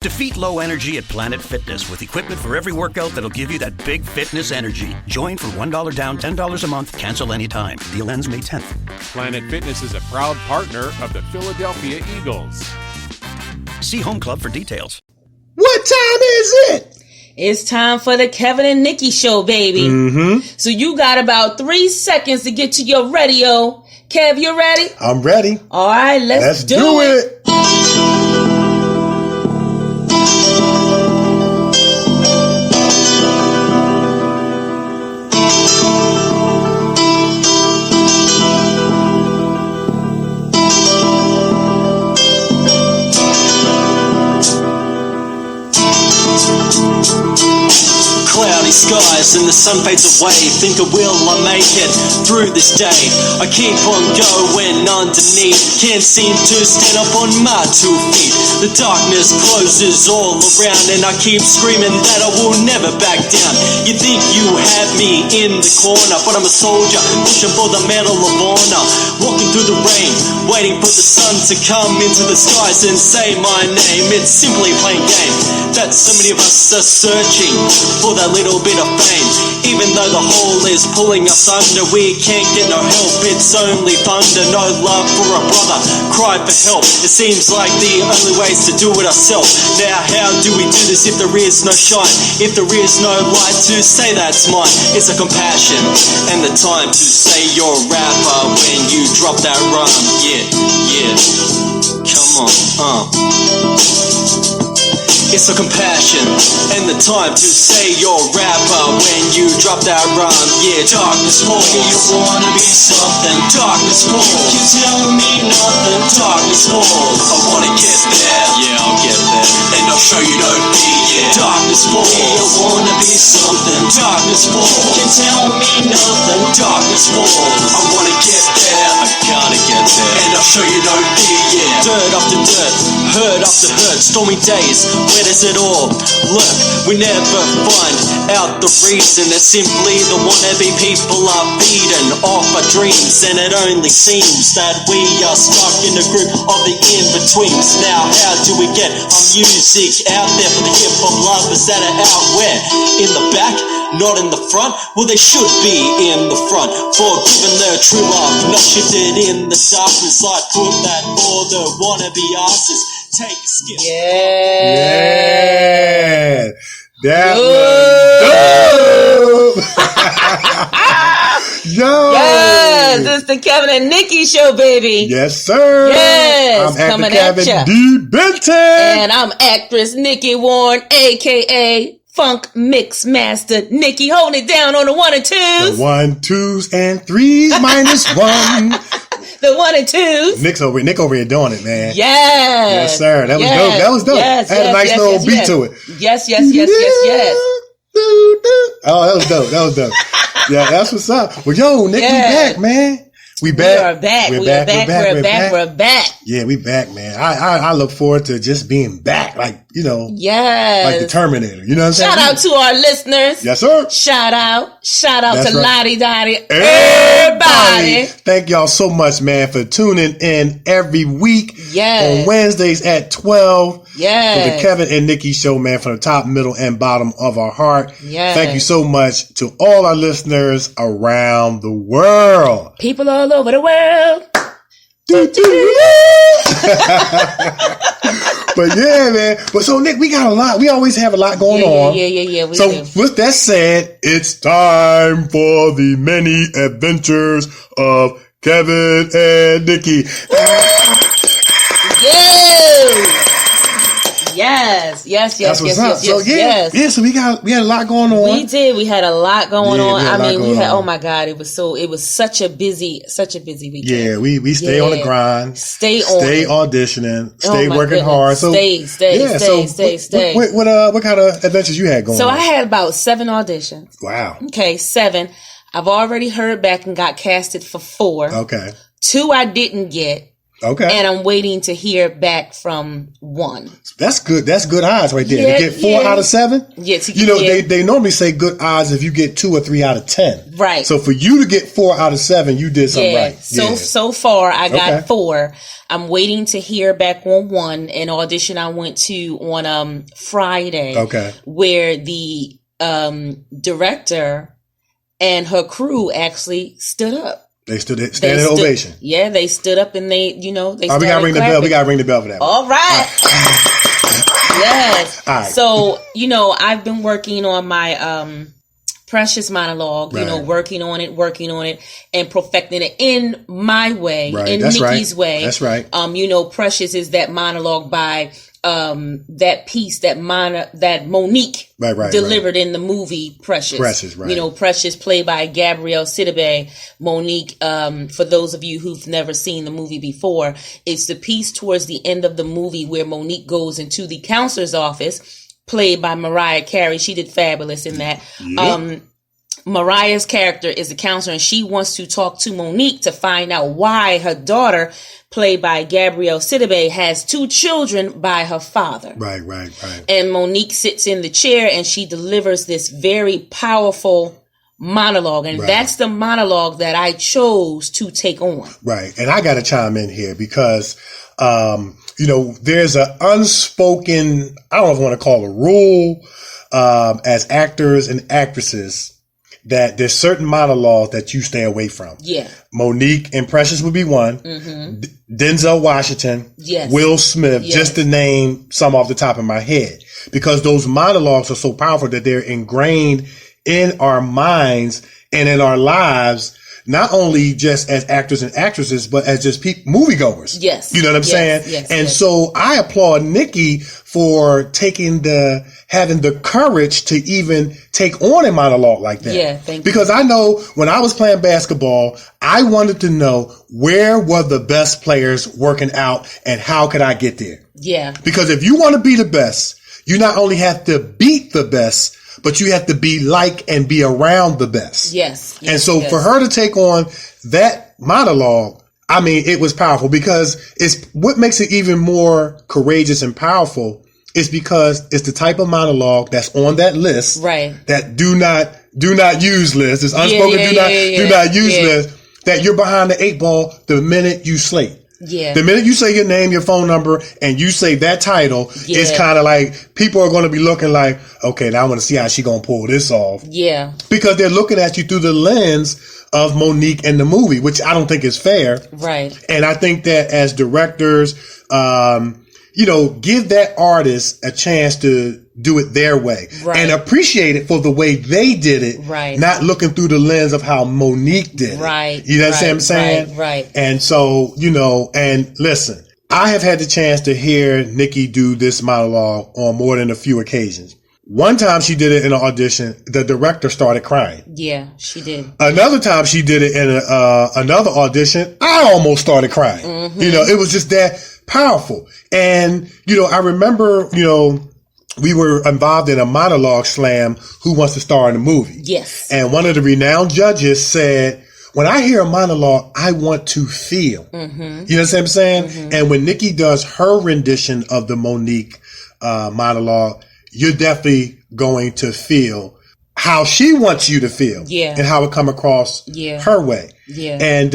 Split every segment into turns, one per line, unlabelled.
Defeat low energy at Planet Fitness with equipment for every workout that'll give you that big fitness energy. Join for $1 down, $10 a month. Cancel anytime. Deal ends May 10th.
Planet Fitness is a proud partner of the Philadelphia Eagles.
See Home Club for details.
What time is it?
It's time for the Kevin and Nikee show, baby.
Mm-hmm.
So you got about 3 seconds to get to your radio. Kev, you ready?
I'm ready.
All right, let's do it.
Cloudy skies and the sun fades away. Think will I make it through this day? I keep on going underneath. Can't seem to stand up on my 2 feet. The darkness closes all around and I keep screaming that I will never back down. You think you have me in the corner, but I'm a soldier pushing for the Medal of Honor. Walking through the rain, waiting for the sun to come into the skies and say my name. It's simply playing game. That so many of us are searching for that little bit of fame. Even though the hole is pulling us under, we can't get no help. It's only thunder, no love for a brother. Cry for help. It seems like the only way is to do it ourselves. Now how do we do this if there is no shine? If there is no light to say that's mine? It's a compassion and the time to say you're a rapper when you drop that rhyme. Yeah, come on, It's a compassion and the time to say you're a rapper when you drop that rhyme. Yeah, darkness falls. You wanna be something. Darkness falls. You tell me nothing. Darkness falls. I wanna get there. Yeah, I'll get there. And I'll show you don't be. Yeah, darkness falls. You wanna be something. Darkness falls. You tell me nothing. Darkness falls. I wanna get there. I gotta get there. And I'll show you don't be. Yeah, dirt after dirt, hurt after hurt, stormy days. Where does it all look? We never find out the reason. It's simply the wannabe people are feeding off our dreams, and it only seems that we are stuck in a group of the in-betweens. Now how do we get our music out there for the hip-hop lovers that are out where? In the back? Not in the front? Well, they should be in the front, for giving their true love, not shifted in the darkness. I put that for the wannabe asses. Take a skip.
Yeah. That was dope. Yo.
Yes, it's the Kevin and Nikee show, baby.
Yes, sir.
Yes,
I'm
coming
Actor
at ya.
Kevin D. Benton.
And I'm actress Nikee Warren, a.k.a. Funk Mix Master Nikee, holding it down on the 1 and 2s.
The 1, 2s, and 3s minus 1.
The 1 and 2s.
Nick over here doing it, man.
Yes.
Yes, sir. That was dope. That was dope.
Yes,
had a nice little beat to it.
Yes.
Oh, that was dope. Yeah, that's what's up. Well, yo, Nick, we back, man. We back.
We're back.
Yeah, we back, man. I look forward to just being back, like, you know.
Yes.
Like the Terminator. You know what I'm saying?
Shout out to our listeners.
Yes, sir.
Shout out
That's
to
right.
Lottie Dottie. Everybody.
Thank y'all so much, man, for tuning in every week.
Yes.
On Wednesdays at 12.
Yes.
For the Kevin and Nikee show, man, from the top, middle, and bottom of our heart.
Yes.
Thank you so much to all our listeners around the world.
People all over the world.
But yeah, man. But so, Nick, we got a lot. We always have a lot going on.
Yeah. We
So
do.
with that said, it's time for the many adventures of Kevin and Nikee.
Yes.
That's what's up. So yeah, so we had a lot going on.
We did. We had a lot going on.
I mean,
we had. Oh my God! It was such a busy weekend.
Yeah, we stay on the grind.
Stay
auditioning. Stay working hard. So
stay.
What kind of adventures you had going on?
So I had about 7 auditions.
Wow.
Okay, 7. I've already heard back and got casted for 4.
Okay.
2 I didn't get.
Okay.
And I'm waiting to hear back from 1.
That's good. That's good odds right there. To get 4 out of 7?
Yeah.
They normally say good odds if you get 2 or 3 out of 10.
Right.
So for you to get 4 out of 7, you did something right.
So far I got 4. I'm waiting to hear back on 1. An audition I went to on Friday.
Okay.
Where the director and her crew actually stood up.
They standing ovation.
Yeah, they stood up and they started
we gotta ring the bell. We gotta ring the bell for that.
All right. Yes.
All right.
So, I've been working on my Precious monologue, working on it and perfecting it in my way, in Nikke's way.
That's right.
Precious is that monologue by that piece that Monique delivered in the movie Precious. Precious played by Gabrielle Sidibe. Monique, for those of you who've never seen the movie before, it's the piece towards the end of the movie where Monique goes into the counselor's office, played by Mariah Carey. She did fabulous in that. Yep. Mariah's character is a counselor, and she wants to talk to Monique to find out why her daughter, played by Gabrielle Sidibe, has 2 children by her father.
Right.
And Monique sits in the chair and she delivers this very powerful monologue. And that's the monologue that I chose to take on.
Right. And I got to chime in here because, there's an unspoken, I don't know if I want to call it a rule, as actors and actresses, that there's certain monologues that you stay away from.
Yeah.
Monique and Precious would be one. Mm-hmm. Denzel Washington.
Yes.
Will Smith, just to name some off the top of my head. Because those monologues are so powerful that they're ingrained in our minds and in our lives, not only just as actors and actresses, but as just moviegoers.
Yes.
You know what I'm saying?
Yes.
And so I applaud Nikee for having the courage to even take on a monologue like that.
Yeah, thank you.
Because I know when I was playing basketball, I wanted to know where were the best players working out and how could I get there?
Yeah.
Because if you want to be the best, you not only have to beat the best, but you have to be like and be around the best.
Yes.
And so for her to take on that monologue, I mean, it was powerful because it's what makes it even more courageous and powerful is because it's the type of monologue that's on that list.
Right.
That do not use list. It's unspoken do not use list, that you're behind the 8 ball the minute you slate.
Yeah.
The minute you say your name, your phone number, and you say that title, it's kind of like people are going to be looking like, okay, now I want to see how she going to pull this off.
Yeah.
Because they're looking at you through the lens of Monique and the movie, which I don't think is fair.
Right.
And I think that as directors, give that artist a chance to do it their way and appreciate it for the way they did it.
Right.
Not looking through the lens of how Monique did it.
Right.
You know what I'm saying?
Right.
And so, and listen, I have had the chance to hear Nikee do this monologue on more than a few occasions. One time she did it in an audition, the director started crying.
Yeah, she did.
Another time she did it in another audition, I almost started crying. Mm-hmm. It was just that powerful. And, I remember, we were involved in a monologue slam, Who Wants to Star in the Movie?
Yes.
And one of the renowned judges said, when I hear a monologue, I want to feel. Mm-hmm. You know what I'm saying? Mm-hmm. And when Nikee does her rendition of the Monique monologue, you're definitely going to feel how she wants you to feel. Yeah. And how it come across her way. Yeah. And,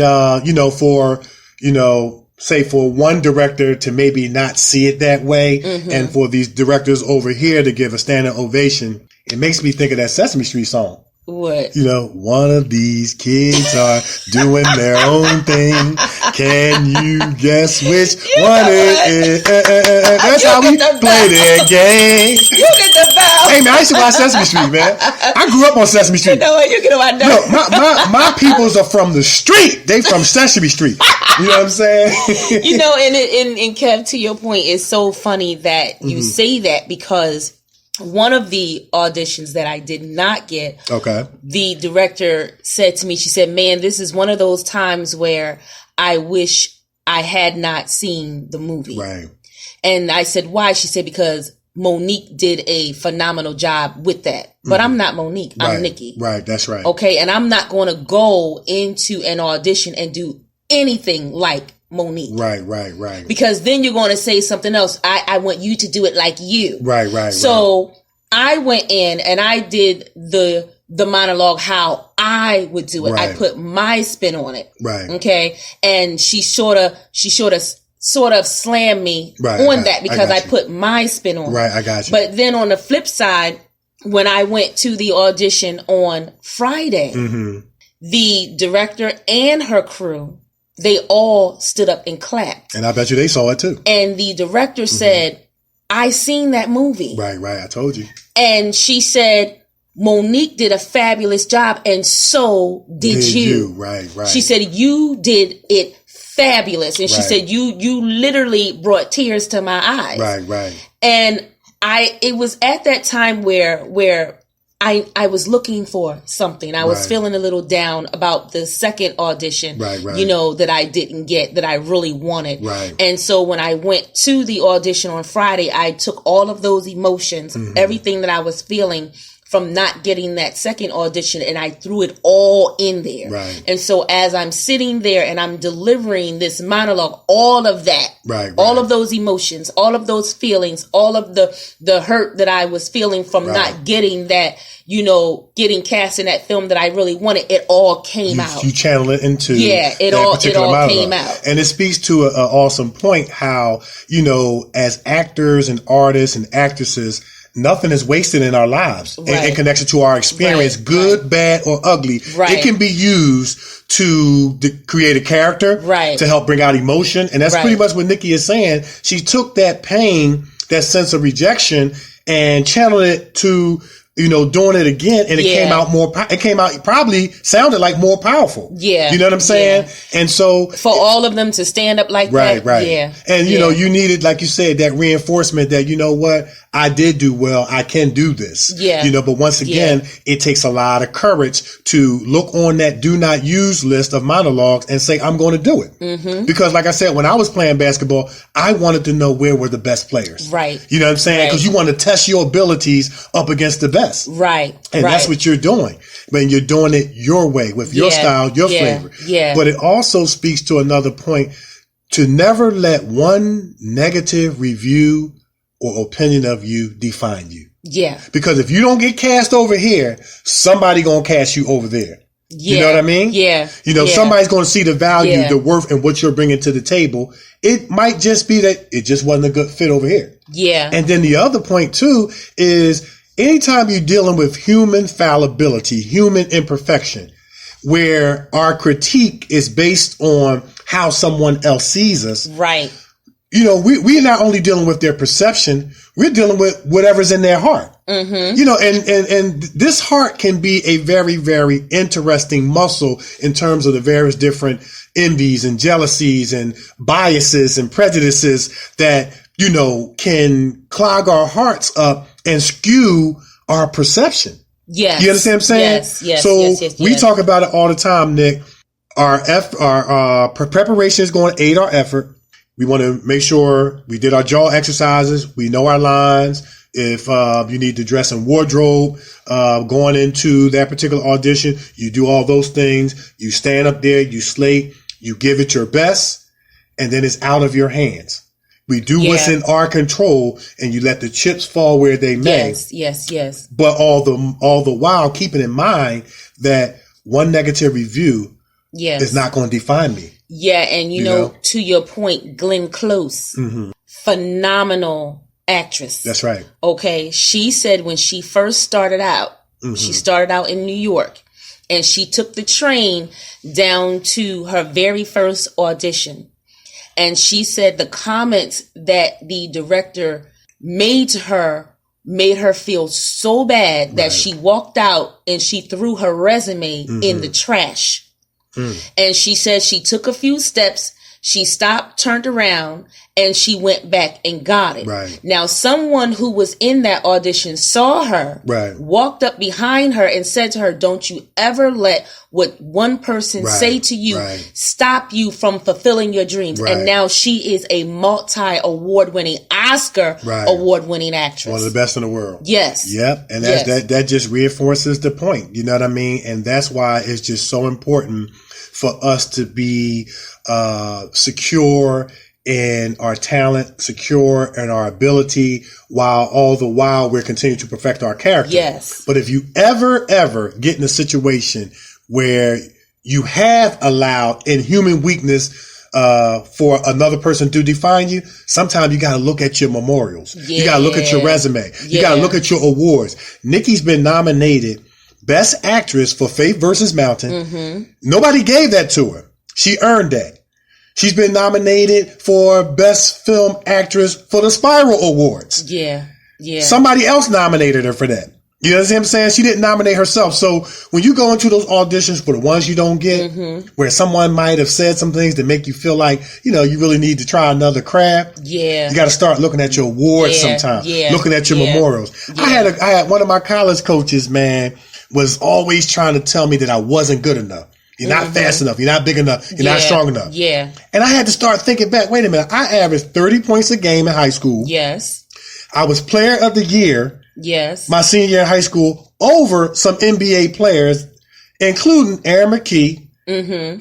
say for one director to maybe not see it that way, and for these directors over here to give a standing ovation, it makes me think of that Sesame Street song.
What?
One of these kids are doing their own thing. Can you guess which one it is? That's how we play their game.
You get the bell.
Hey, man, I used to watch Sesame Street, man. I grew up on Sesame Street.
You know what? You get what I know.
No, my peoples are from the street. They from Sesame Street. You know what I'm saying?
And Kev, to your point, it's so funny that you say that because one of the auditions that I did not get, the director said to me, she said, man, this is one of those times where I wish I had not seen the movie.
Right.
And I said, why? She said, because Monique did a phenomenal job with that. But I'm not Monique. I'm Nikee.
Right. That's right.
Okay. And I'm not going to go into an audition and do anything like Monique.
Right.
Because then you're going to say something else. I want you to do it like you.
Right.
So I went in and I did the monologue how I would do it.
Right.
I put my spin on it.
Right.
Okay. And she sort of slammed me on that because I put my spin on it.
Right. I got you.
But then on the flip side, when I went to the audition on Friday, the director and her crew, they all stood up and clapped.
And I bet you they saw it too.
And the director said, I seen that movie.
Right. I told you.
And she said, Monique did a fabulous job, and so did you.
Right.
She said, you did it fabulous. And she said, you literally brought tears to my eyes.
Right.
And it was at that time where I was looking for something. I was feeling a little down about the second audition, you know, that I didn't get, that I really wanted.
Right.
And so when I went to the audition on Friday, I took all of those emotions, everything that I was feeling from not getting that second audition, and I threw it all in there.
Right.
And so as I'm sitting there and I'm delivering this monologue, all of that, all of those emotions, all of those feelings, all of the hurt that I was feeling from not getting that, you know, getting cast in that film that I really wanted, it all came out.
You channel it into
it all came out.
And it speaks to an awesome point how, you know, as actors and artists and actresses, nothing is wasted in our lives in connection to our experience, good, bad, or ugly. It can be used to create a character, to help bring out emotion. And that's pretty much what Nikee is saying. She took that pain, that sense of rejection, and channeled it to, you know, doing it again, and it came out probably sounded like more powerful. Yeah. You know what I'm saying? Yeah. And so
for all of them to stand up like that. Right. Yeah.
And you know, you needed, like you said, that reinforcement that, you know what, I did do well. I can do this. Yeah. You know, but once again, it takes a lot of courage to look on that do not use list of monologues and say, I'm going to do it. Because like I said, when I was playing basketball, I wanted to know where were the best players. Right. You know what I'm saying? Because you want to test your abilities up against the best. Right. And that's what you're doing. But you're doing it your way, with your style, your flavor. Yeah. But it also speaks to another point, to never let one negative review or opinion of you define you. Yeah. Because if you don't get cast over here, somebody gonna cast you over there. Yeah. You know what I mean? Yeah. You know, somebody's gonna see the value, the worth, and what you're bringing to the table. It might just be that it just wasn't a good fit over here. Yeah. And then the other point too is, anytime you're dealing with human fallibility, human imperfection, where our critique is based on how someone else sees us. Right. You know, we're not only dealing with their perception, we're dealing with whatever's in their heart. You know, and this heart can be a very, very interesting muscle in terms of the various different envies and jealousies and biases and prejudices that, you know, can clog our hearts up and skew our perception. Yes. You understand what I'm saying? Yes. So we talk about it all the time, Nick. Our preparation is going to aid our effort. We want to make sure we did our jaw exercises. We know our lines. If you need to dress in wardrobe going into that particular audition, you do all those things. You stand up there, you slate, you give it your best, and then it's out of your hands. We do what's in our control, and you let the chips fall where they may. Yes. But all the while, keeping in mind that one negative review is not going to define me. Yeah, and you know, to your point, Glenn Close, phenomenal actress. That's right. Okay, she said when she first started out, she started out in New York, and she took the train down to her very first audition. And she said the comments that the director made to her made her feel so bad that she walked out and she threw her resume in the trash. And she said she took a few steps, she stopped, turned around, and she went back and got it. Right. Now, someone who was in that audition saw her, walked up behind her and said to her, don't you ever let what one person say to you stop you from fulfilling your dreams. And now she is a multi-award-winning, Oscar award-winning actress. One of the best in the world. Yes. Yep. And that just reinforces the point. You know what I mean? And that's why it's just so important for us to be secure in our talent, secure in our ability, while all the while we're continuing to perfect our character.
Yes.
But if you ever get in a situation where you have allowed inhuman weakness for another person to define you, sometimes you got to look at your memorials.
Yeah.
You got to look at your resume. You got to look at your awards. Nikki's been nominated Best Actress for Faith vs. Mountain. Mm-hmm. Nobody gave that to her. She earned that. She's been nominated for Best Film Actress for the Spiral Awards.
Yeah.
Somebody else nominated her for that. You know what I'm saying? She didn't nominate herself. So when you go into those auditions for the ones you don't get, where someone might have said some things that make you feel like, you really need to try another craft.
Yeah.
You got to start looking at your awards sometime. Yeah. Looking at your memorials. Yeah. I had one of my college coaches, man, was always trying to tell me that I wasn't good enough. You're not fast enough. You're not big enough. You're not strong enough.
Yeah.
And I had to start thinking back. Wait a minute. I averaged 30 points a game in high school.
Yes.
I was player of the year.
Yes.
My senior year in high school over some NBA players, including Aaron McKee,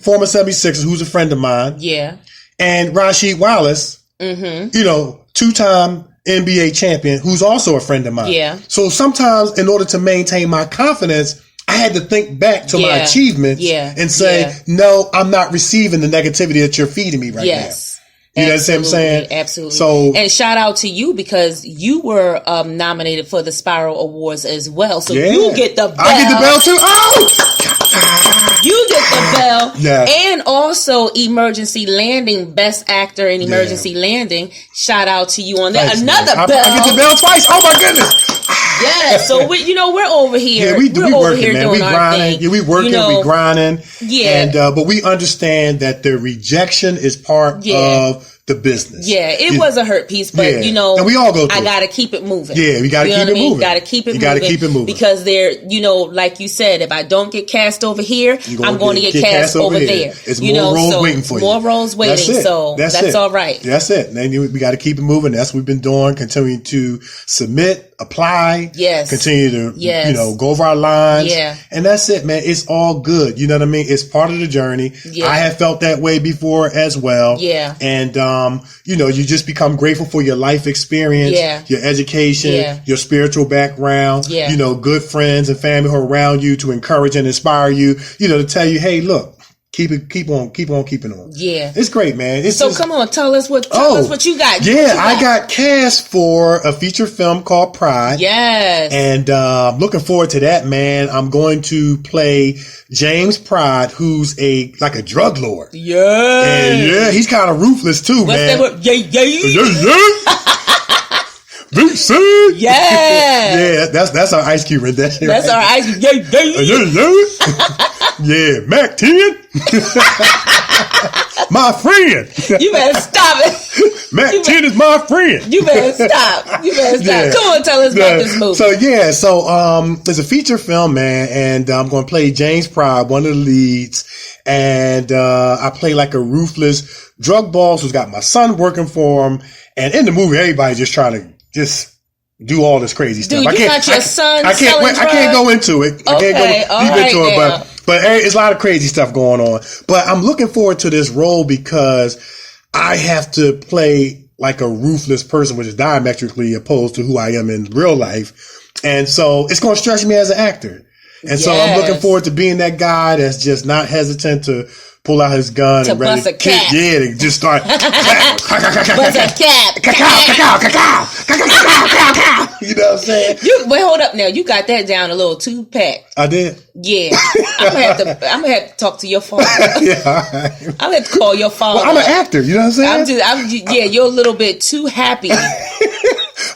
former 76ers, who's a friend of mine.
Yeah.
And Rasheed Wallace, two-time NBA champion, who's also a friend of mine.
Yeah.
So sometimes in order to maintain my confidence, I had to think back to my achievements and say, no, I'm not receiving the negativity that you're feeding me right now. You know what I'm saying?
Absolutely.
So,
and shout out to you because you were nominated for the Spiral Awards as well. So you get the bell.
I get the bell too. Oh!
You get the bell.
Yeah.
And also Emergency Landing, Best Actor in Emergency Landing. Shout out to you on that.
Thanks,
another
man.
bell.
I get the bell twice. Oh my goodness.
Yeah, so we're over here.
Yeah, we
over
working,
here
man.
doing
We
our
grinding.
thing.
Yeah, we working. We grinding.
Yeah,
and but we understand that the rejection is part of the business.
Yeah, it was a hurt piece, but
and we all go through
I gotta keep it moving.
Yeah, we gotta keep it moving.
Gotta keep it.
You gotta keep it moving
because there, like you said, if I don't get cast over here, I'm going to get cast over there.
It's more roles waiting for you.
More roles waiting. So that's all right.
That's it. And we got to keep it moving. That's what we've been doing. Continuing to submit, apply.
Yes.
Continue to go over our lines.
Yeah.
And that's it, man. It's all good. You know what I mean? It's part of the journey. Yeah. I have felt that way before as well.
Yeah.
And you just become grateful for your life experience, your education, your spiritual background, good friends and family who are around you to encourage and inspire you, to tell you, hey, look, keep on keeping on.
Yeah.
It's great, man.
Come on, tell us what you got.
I got cast for a feature film called Pride.
Yes.
And I'm looking forward to that, man. I'm going to play James Pride, who's like a drug lord.
Yeah.
And he's kind of ruthless too,
What's
man.
That word?
Yeah. BC.
Yeah.
That's our Ice Cube rendition.
That's our Ice Cube.
Yeah. Mac 10. My friend.
You better stop it.
Mac 10 is my friend.
You better stop. Come on, tell us about this movie.
So there's a feature film, man, and I'm going to play James Pride, one of the leads, and I play like a ruthless drug boss who's got my son working for him, and in the movie, everybody's just trying to do all this crazy stuff.
Dude, your son
I can't go into it. I can't go deep into it, but it's a lot of crazy stuff going on. But I'm looking forward to this role because I have to play like a ruthless person, which is diametrically opposed to who I am in real life. And so it's going to stretch me as an actor. And so I'm looking forward to being that guy that's just not hesitant to pull out his gun and ready to kick. Yeah, to just start. Bust
a cap.
You know what I'm saying?
Wait, hold up now. You got that down a little too packed.
I did.
Yeah. I'm gonna have to talk to your father.
Yeah, all right.
I'm gonna have to call your father.
Well, I'm an actor. You know what I'm saying?
You're a little bit too happy.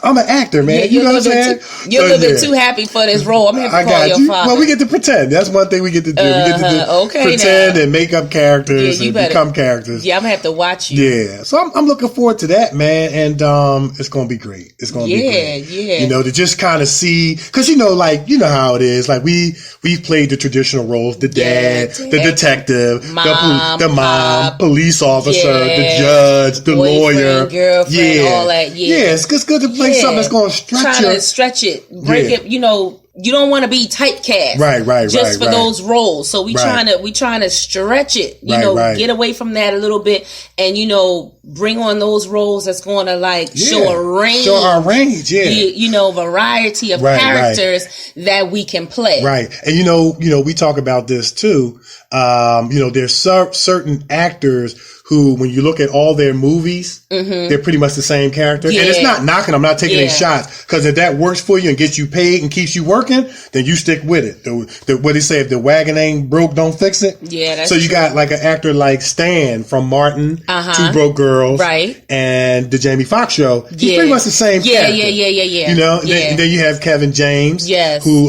I'm an actor, man.
Yeah,
you know what I'm saying?
You're a little bit too happy for this role. I'm going to have to call your father.
Well, we get to pretend. That's one thing we get to do. We get to pretend and make up characters and become characters.
Yeah, I'm going to have to watch you.
Yeah. So I'm looking forward to that, man. And it's going to be great. It's going to be great.
Yeah.
To just kind of see, because you know how it is. Like we've played the traditional roles, the dad, the detective, the mom, police officer, the judge, the lawyer,
girlfriend, all that.
Yeah, it's good to play something that's going to stretch
it, break it, you don't want to be typecast, just for those roles. So we trying to stretch it, get away from that a little bit, and bring on those roles that's going to show a range, variety of characters that we can play,
And we talk about this too. There's certain actors who, when you look at all their movies, they're pretty much the same character. And it's not knocking, I'm not taking any shots, because if that works for you and gets you paid and keeps you working, then you stick with it. What they say, if the wagon ain't broke, don't fix it.
Yeah, that's
so you got like an actor like Stan from Martin, Two Broke Girls, and the Jamie Foxx show. He's pretty much the same character. Yeah. And then you have Kevin James, who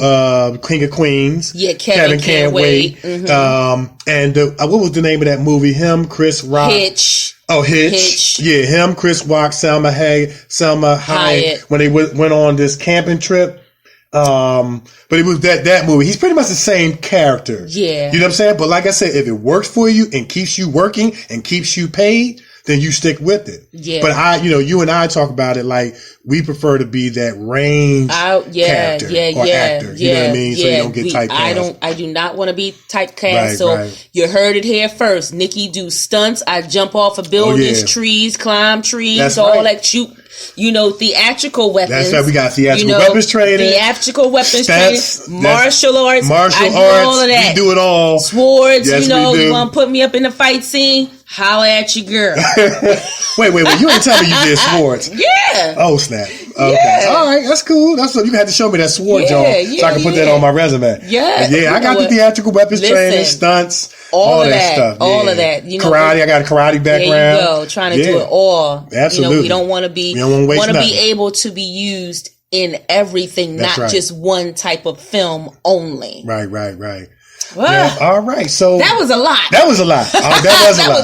King of Queens.
Yeah, Kevin Can't Wait.
And what was the name of that movie? Him, Chris Rock.
Hitch.
Oh, Hitch. Yeah, him, Chris Rock, Selma Hayek. When they went on this camping trip. But it was that movie. He's pretty much the same character.
Yeah.
You know what I'm saying? But like I said, if it works for you and keeps you working and keeps you paid, then you stick with it.
Yeah.
But you and I talk about it like we prefer to be that range character or actor. You know what I mean? So you don't get typecast.
I do not want to be typecast. You heard it here first. Nikee do stunts. I jump off of buildings, trees, climb trees, that shoot. Theatrical weapons.
That's right. We got theatrical weapons training.
Theatrical weapons training. Martial arts.
I do all of that. We do it all.
Swords. Yes, you want to put me up in the fight scene? Holla at your girl.
Wait. You ain't tell me you did swords.
Yeah.
Oh, snap. Okay. Yeah. All right. That's cool. That's what you had to show me that sword, John, so I can put that on my resume.
Yeah.
Yeah. I got the theatrical weapons training, stunts, all of that stuff.
All of that.
Karate. I got a karate background.
There you go. Trying to do it all.
Absolutely.
We don't want to be. We don't want to be able to be used in everything, not just one type of film only.
Right. Well, all right. So
that was a lot.
That was a lot.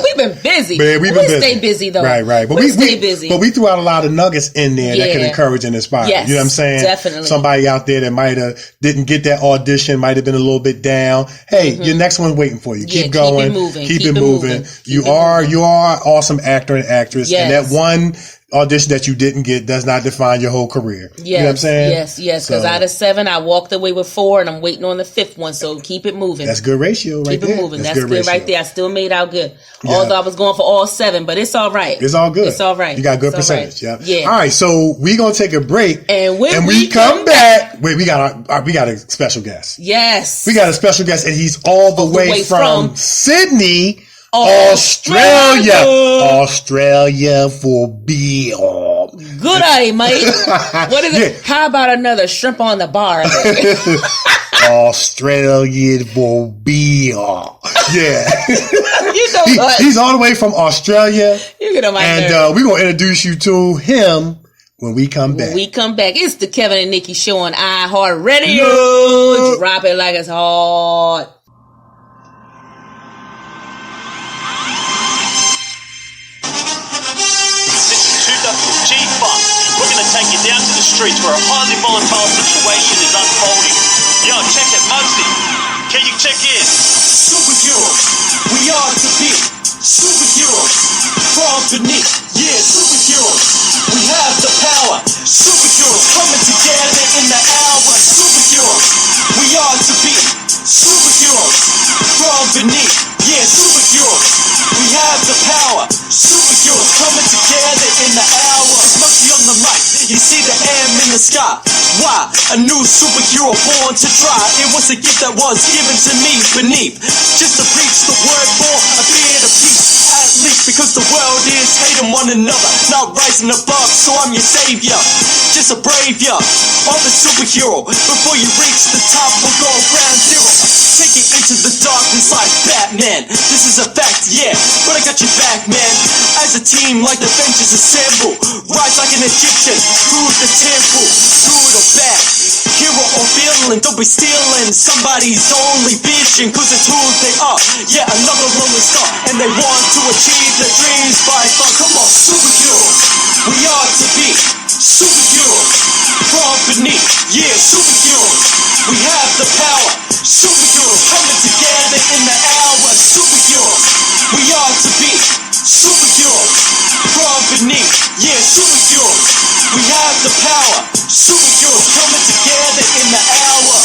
We've been busy.
Man, we
stay busy though.
Right. But we stay busy. But we threw out a lot of nuggets in there that can encourage and inspire.
Yes,
you know what I'm saying?
Definitely.
Somebody out there that didn't get that audition, might have been a little bit down. Hey, your next one's waiting for you. Keep going. Keep it moving. You are an awesome actor and actress, and that one audition that you didn't get does not define your whole career.
Yes,
you know what I'm saying?
Yes. Because out of 7, I walked away with 4, and I'm waiting on the 5th one. So keep it moving.
That's good ratio, right there.
Keep it moving. That's good right there. I still made out good. Although I was going for all 7, but it's all right.
It's all good.
It's all right.
You got good percentage.
Right.
Yeah. All right. So we're gonna take a break,
and when
we come back, we got a special guest.
Yes,
we got a special guest, and he's all the way from Sydney, Australia for beer.
Good eye, mate. What is it? How about another shrimp on the bar?
Australian for beer. Yeah. He's all the way from Australia.
You get on my nerves.
And we're going to introduce you to him when we come back.
It's the Kevin and Nikee show on iHeartRadio. Drop it like it's hot.
We're going to take you down to the streets where a highly volatile situation is unfolding. Yo, check it, Mugzy. Can you check in? Superheroes, we are to be superheroes from beneath. Yeah, superheroes, we have the power. Superheroes coming together in the hour. Superheroes, we are to be superheroes from beneath. Yeah, superheroes, we have the power. Superheroes coming together in the hour. Mugzy on the mic, you see the M in the sky. Why? A new superhero born to try. It was a gift that was given to me beneath. Just to preach the word for a bit of peace. At least because the world is hating one another, not rising above. So I'm your savior, just a brave ya. I'm the superhero. Before you reach the top, we'll go ground zero. Take it into the darkness like Batman. This is a fact, yeah, but I got your back, man. As a team, like the Avengers assemble. Rise like an Egyptian, through the temple. Good or bad, hero or villain, don't be stealing somebody's only vision, cause it's who they are. Yeah, another lonely star, and they want to achieve their dreams by far. Come on, superheroes, we are to be superheroes from beneath. Yeah, superheroes, we have the power. Superheroes coming together in the hour. Superheroes, we are to be superheroes from beneath. Yeah, superheroes, we have the power. Superheroes coming together in the hour.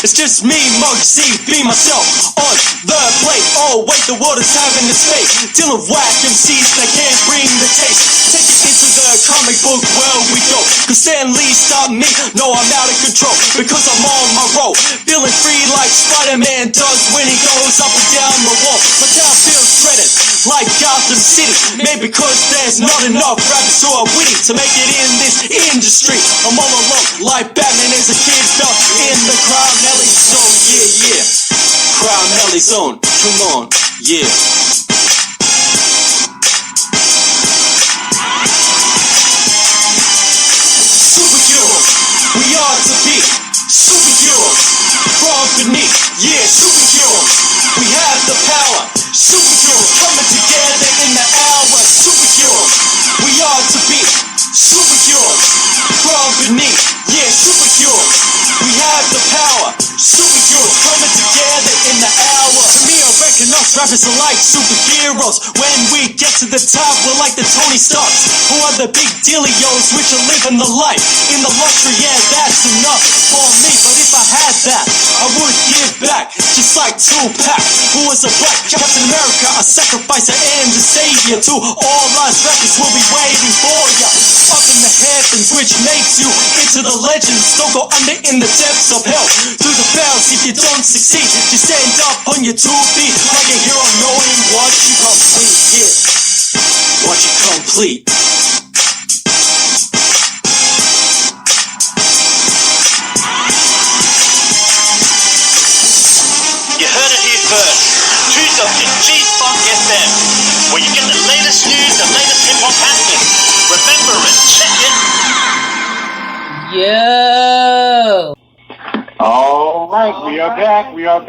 It's just me, Mugzy, be myself on the plate. Oh wait, the world is having its fate. Dealing whack MCs that can't bring the taste. Take it into the comic book world we go. Cause Stan Lee stopped me, no I'm out of control. Because I'm on my road, feeling free like Spider-Man does when he goes up and down the wall. My town feels dreaded like Gotham City. Maybe because there's not enough rappers who are witty to make it in this industry. I'm all alone like Batman as a kid felt in the Crime Alley zone. Yeah, yeah. Crime Alley zone. Come on. Yeah. Superheroes. We are to be superheroes. From beneath. Yeah, superheroes. We have the power. Superheroes coming together in the hour. Superheroes. We are to be superheroes. From beneath. Yeah, superheroes. We have the power. Superheroes coming together in the hour. To me, I reckon us rappers are like superheroes. When we get to the top, we're like the Tony Starks, who are the big dealios, which are living the life in the luxury. Yeah, that's enough for me. But if I had that, I would give back, just like Tupac, who was a black Captain America, a sacrificer and a savior. To all us rappers will be waiting for ya up in the heavens, which makes you into the legends. Don't go under in the depths of hell. Through the bells, if you don't succeed, just stand up on your 2 feet like a hero, knowing what you complete. Yeah, what you complete.
You heard it here first. G-Funk FM, where you get the latest news, the latest hip-hop happening. Remember it. Check it.
Yo.
All right, we are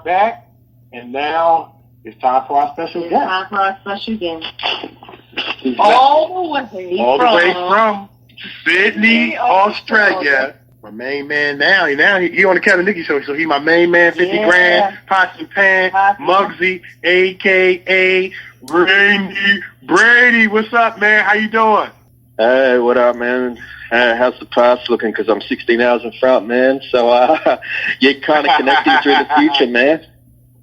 back. And now it's time for our special guest. All the way from Sydney, Australia. My main man now he on the Kevin Nikee show, so he my main man, 50 grand, pots and pan, Mugzy, a.k.a. Reyne Brady. What's up, man? How you doing?
Hey, what up, man? How's the past looking? Because I'm 16 hours in front, man. So you're kind of connecting through the future, man.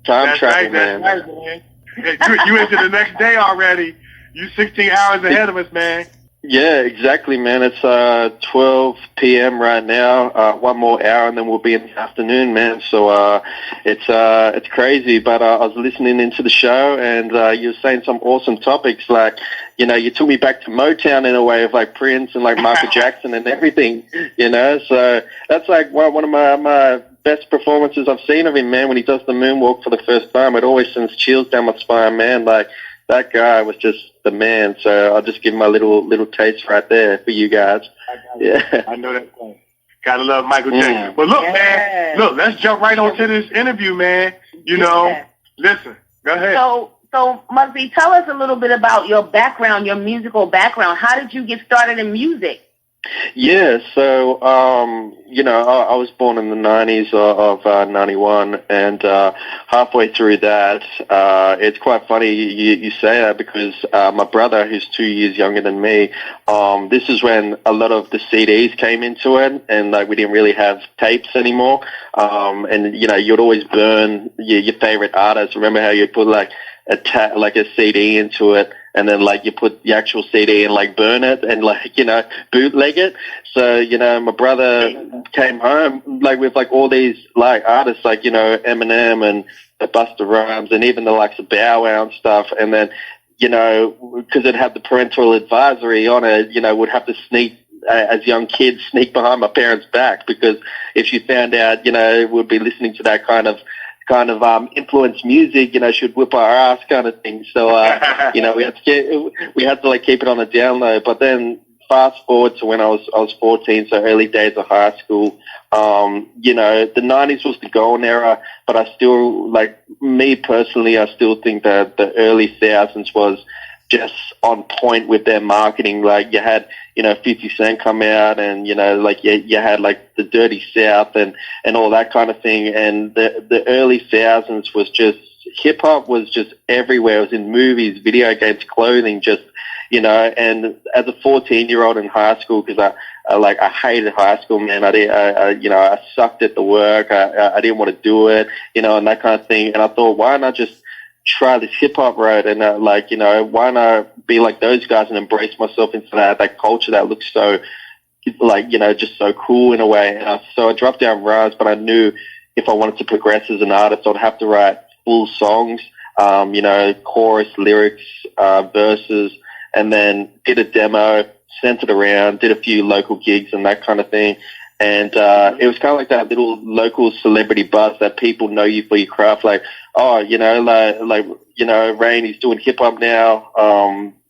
Time travel, man.
That's right, man. You into the next day already. You 16 hours ahead of us, man.
Yeah, exactly, man. It's 12 p.m. right now. One more hour, and then we'll be in the afternoon, man. So it's crazy. But I was listening into the show, and you were saying some awesome topics, like, you know, you took me back to Motown in a way, of like Prince and like Michael Jackson and everything, you know. So that's like one of my best performances I've seen of him, man. When he does the moonwalk for the first time, it always sends chills down my spine, man. Like, that guy was just the man. So I'll just give him a little taste right there for you guys.
I know that thing. Gotta love Michael Jackson. But look, man, let's jump right onto this interview, man. You know, listen, go ahead.
So Mugzy, tell us a little bit about your background, your musical background. How did you get started in music?
Yeah, so, you know, I was born in the 90s of 91, and halfway through that, it's quite funny you say that, because my brother, who's 2 years younger than me, this is when a lot of the CDs came into it, and like we didn't really have tapes anymore, and, you know, you'd always burn your favorite artists. Remember how you put like a CD into it, and then like you put the actual CD and like burn it and like, you know, bootleg it. So, you know, my brother came home like with like all these like artists, like, you know, Eminem and the Busta Rhymes and even the likes of Bow Wow and stuff. And then, you know, because it had the parental advisory on it, you know, would have to sneak, as young kids, sneak behind my parents' back, because if she found out, you know, we'd be listening to that kind of influence music, you know, should whip our ass kind of thing. So, you know, we had to like keep it on the down low. But then fast forward to when I was 14, so early days of high school, you know, the 90s was the golden era, but I still, like, me personally, I still think that the early thousands was just on point with their marketing. Like, you had, you know, 50 Cent come out, and, you know, like you had like the Dirty South and all that kind of thing. And the early thousands was just, hip hop was just everywhere. It was in movies, video games, clothing, just, and as a 14-year-old in high school, because I hated high school, man. I sucked at the work. I didn't want to do it, and that kind of thing. And I thought, why not just try this hip hop road? And why not be like those guys and embrace myself into that culture that looks so, just so cool in a way. So I dropped down rhymes, but I knew if I wanted to progress as an artist, I'd have to write full songs, chorus, lyrics, verses, and then did a demo, sent it around, did a few local gigs and that kind of thing. And it was kind of like that little local celebrity buzz that people know you for your craft. Like, oh, Reyne, he's doing hip hop now.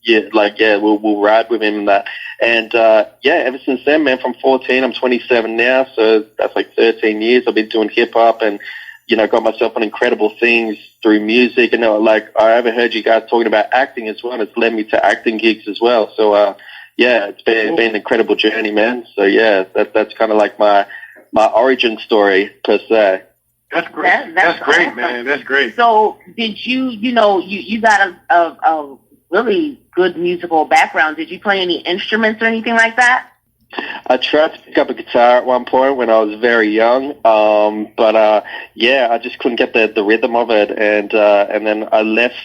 We'll ride with him and that. And ever since then, man, from 14, I'm 27 now, so that's like 13 years. I've been doing hip hop and got myself on incredible things through music. And I overheard you guys talking about acting as well. It's led me to acting gigs as well. So it's been an incredible journey, man. So that's kind of like my origin story per se.
That's great. That's great, awesome, man. That's great.
So did you got a really good musical background? Did you play any instruments or anything like that?
I tried to pick up a guitar at one point when I was very young, but I just couldn't get the rhythm of it, and then I left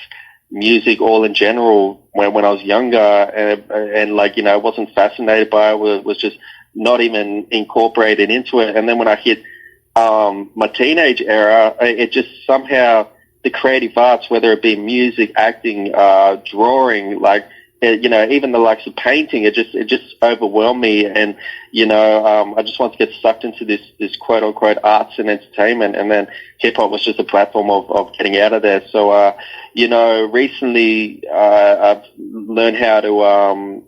music all in general when I was younger, and I wasn't fascinated by it. Was just not even incorporated into it. And then when I hit my teenage era, it just somehow the creative arts, whether it be music, acting, drawing, even the likes of painting, it just overwhelmed me, and I just wanted to get sucked into this quote unquote arts and entertainment, and then hip hop was just a platform of getting out of there. So recently I've learned how to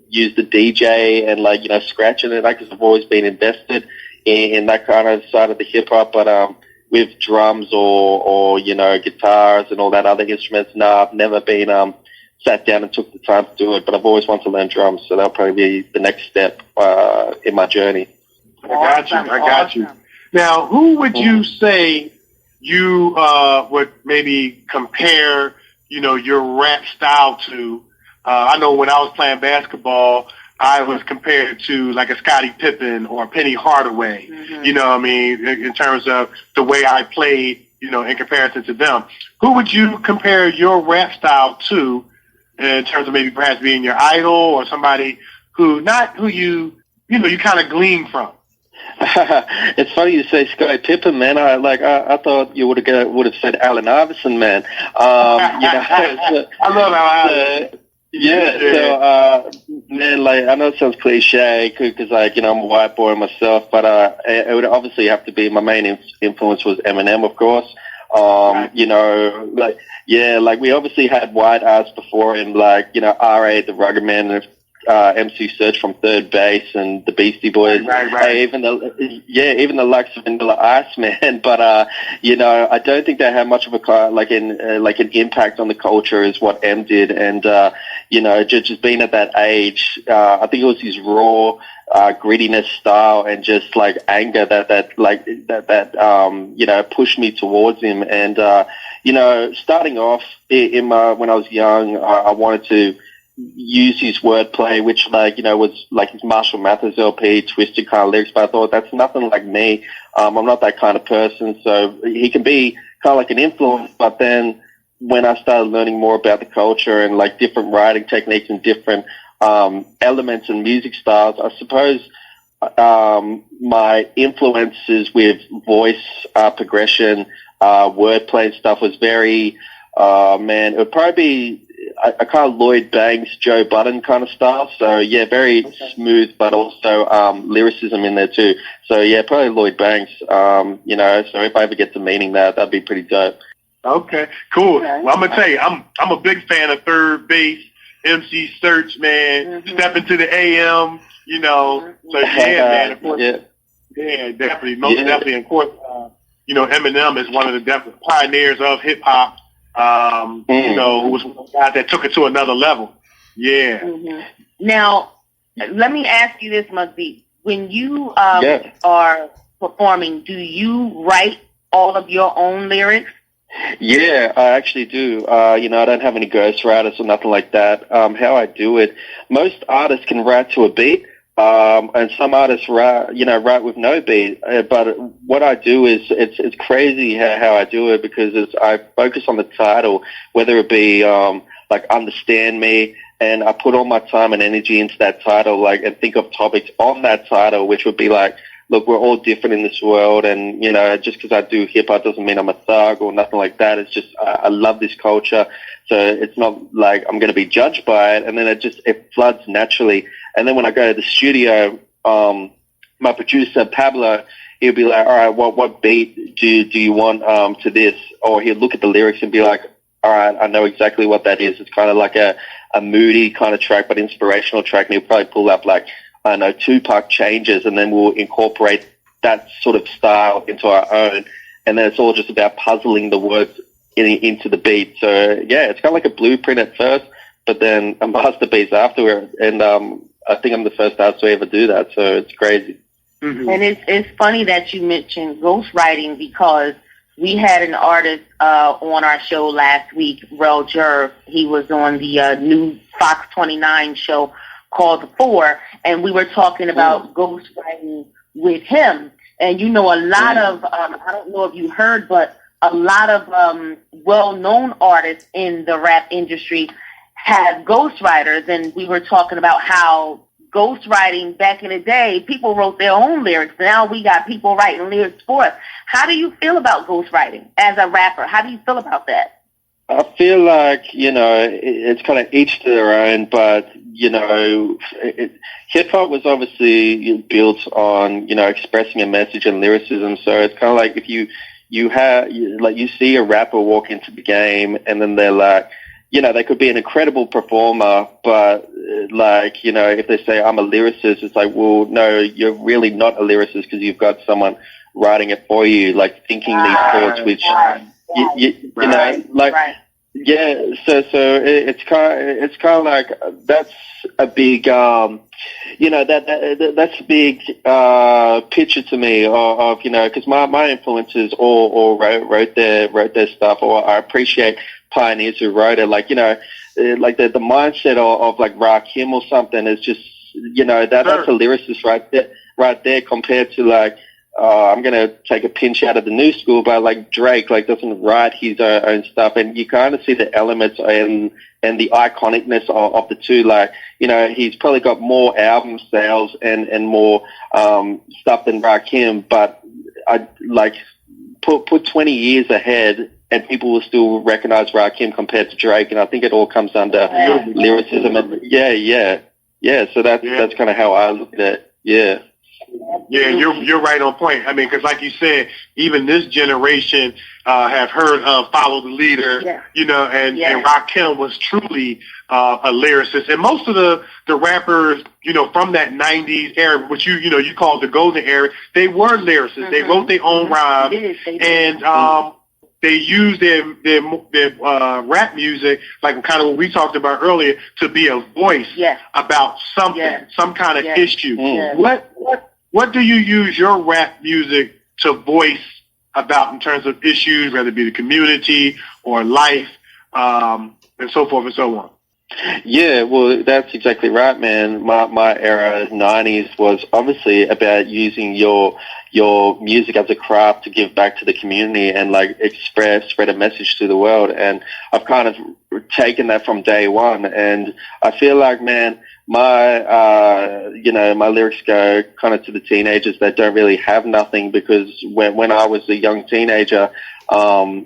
use the DJ and scratching it, because I've always been invested in that kind of side of the hip hop, but with drums or guitars and all that other instruments, I've never been sat down and took the time to do it, but I've always wanted to learn drums, so that'll probably be the next step in my journey.
I got you. Now, who would you say you would maybe compare, your rap style to? I know when I was playing basketball, I was compared to like a Scottie Pippen or a Penny Hardaway, in terms of the way I played, in comparison to them. Who would you compare your rap style to, in terms of maybe perhaps being your idol or somebody who you kind of glean from?
It's funny you say Scottie Pippen, man. I thought you would have said Allen Iverson, man.
I love Allen Iverson.
Man, I know it sounds cliche because, I'm a white boy myself, but it would obviously have to be my main influence was Eminem, of course. We obviously had white artists before him, R.A. the Rugged Man, and MC Serch from Third Base and the Beastie Boys. Right. Even the likes of Vanilla Ice, man. But I don't think they had much of an impact on the culture as what M did. And just being at that age, I think it was his raw grittiness style and just anger that pushed me towards him. And starting off when I was young, I wanted to use his wordplay, which was his Marshall Mathers LP, twisted kind of lyrics, but I thought that's nothing like me. I'm not that kind of person, so he can be kind of like an influence. But then when I started learning more about the culture and different writing techniques and different elements and music styles, I suppose my influences with voice progression, wordplay and stuff was very it would probably be a kind of Lloyd Banks, Joe Budden kind of style. So very smooth, but also lyricism in there too. So probably Lloyd Banks. So if I ever get to meeting that'd be pretty dope.
Okay, cool. Well, I'm gonna tell you, I'm a big fan of Third Base, MC Serch, man. Step into the AM, So man, of course, definitely, most definitely, of course, Eminem is one of the definite pioneers of hip hop. Who was one of the guys that took it to another level. Yeah.
Mm-hmm. Now, let me ask you this, Mugzy. When you are performing, do you write all of your own lyrics?
Yeah, I actually do. I don't have any ghostwriters or nothing like that. How I do it, most artists can write to a beat, and some artists write with no beat. But what I do is, it's crazy how I do it, because I focus on the title, whether it be like Understand Me, and I put all my time and energy into that title, and think of topics on that title, which would be like, look, we're all different in this world, and, just because I do hip-hop doesn't mean I'm a thug or nothing like that. It's just, I love this culture, so it's not like I'm going to be judged by it, and then it floods naturally. And then when I go to the studio, my producer, Pablo, he'll be like, all right, what beat do you want to this? Or he'll look at the lyrics and be like, all right, I know exactly what that is. It's kind of like a moody kind of track, but inspirational track, and he'll probably pull up I know, Tupac Changes, and then we'll incorporate that sort of style into our own, and then it's all just about puzzling the words into the beat. So yeah, it's kind of like a blueprint at first, but then a masterpiece afterward, and I think I'm the first artist to ever do that, so it's crazy.
Mm-hmm. And it's funny that you mentioned ghostwriting, because we had an artist on our show last week, Rel Jerv. He was on the new Fox 29 show called The Four, and we were talking about ghostwriting with him. And a lot of, I don't know if you heard, but a lot of well-known artists in the rap industry have ghostwriters, and we were talking about how ghostwriting back in the day, people wrote their own lyrics. Now we got people writing lyrics for us. How do you feel about ghostwriting as a rapper? How do you feel about that?
I feel like, it's kind of each to their own, but, hip-hop was obviously built on, expressing a message and lyricism, so it's kind of like if you see a rapper walk into the game, and then they're like, they could be an incredible performer, but if they say I'm a lyricist, it's like, well, no, you're really not a lyricist, because you've got someone writing it for you, thinking these thoughts, which... Yeah, so it's kind of like, that's a big, that's a big picture to me of because my influences all wrote their stuff, or I appreciate pioneers who wrote it, like the mindset of like Rakim or something is just that's a lyricist right there compared to like. I'm going to take a pinch out of the new school, but like Drake, doesn't write his own stuff. And you kind of see the elements and the iconicness of the two. He's probably got more album sales and more, stuff than Rakim, but I put 20 years ahead and people will still recognize Rakim compared to Drake. And I think it all comes under lyricism. And yeah. So that's kind of how I look at it. Yeah.
Yeah, you're right on point. I mean, because like you said, even this generation have heard of Follow the Leader, and Rakim was truly a lyricist. And most of the rappers, from that 90s era, which you called the golden era, they were lyricists. Mm-hmm. They wrote their own rhymes, and they used their rap music, like kind of what we talked about earlier, to be a voice about something, some kind of issue. What do you use your rap music to voice about in terms of issues, whether it be the community or life, and so forth and so on?
Yeah, well, that's exactly right, man. My era, 90s, was obviously about using your music as a craft to give back to the community and spread a message to the world. And I've kind of taken that from day one. And I feel like, man, my lyrics go kind of to the teenagers that don't really have nothing, because when I was a young teenager, I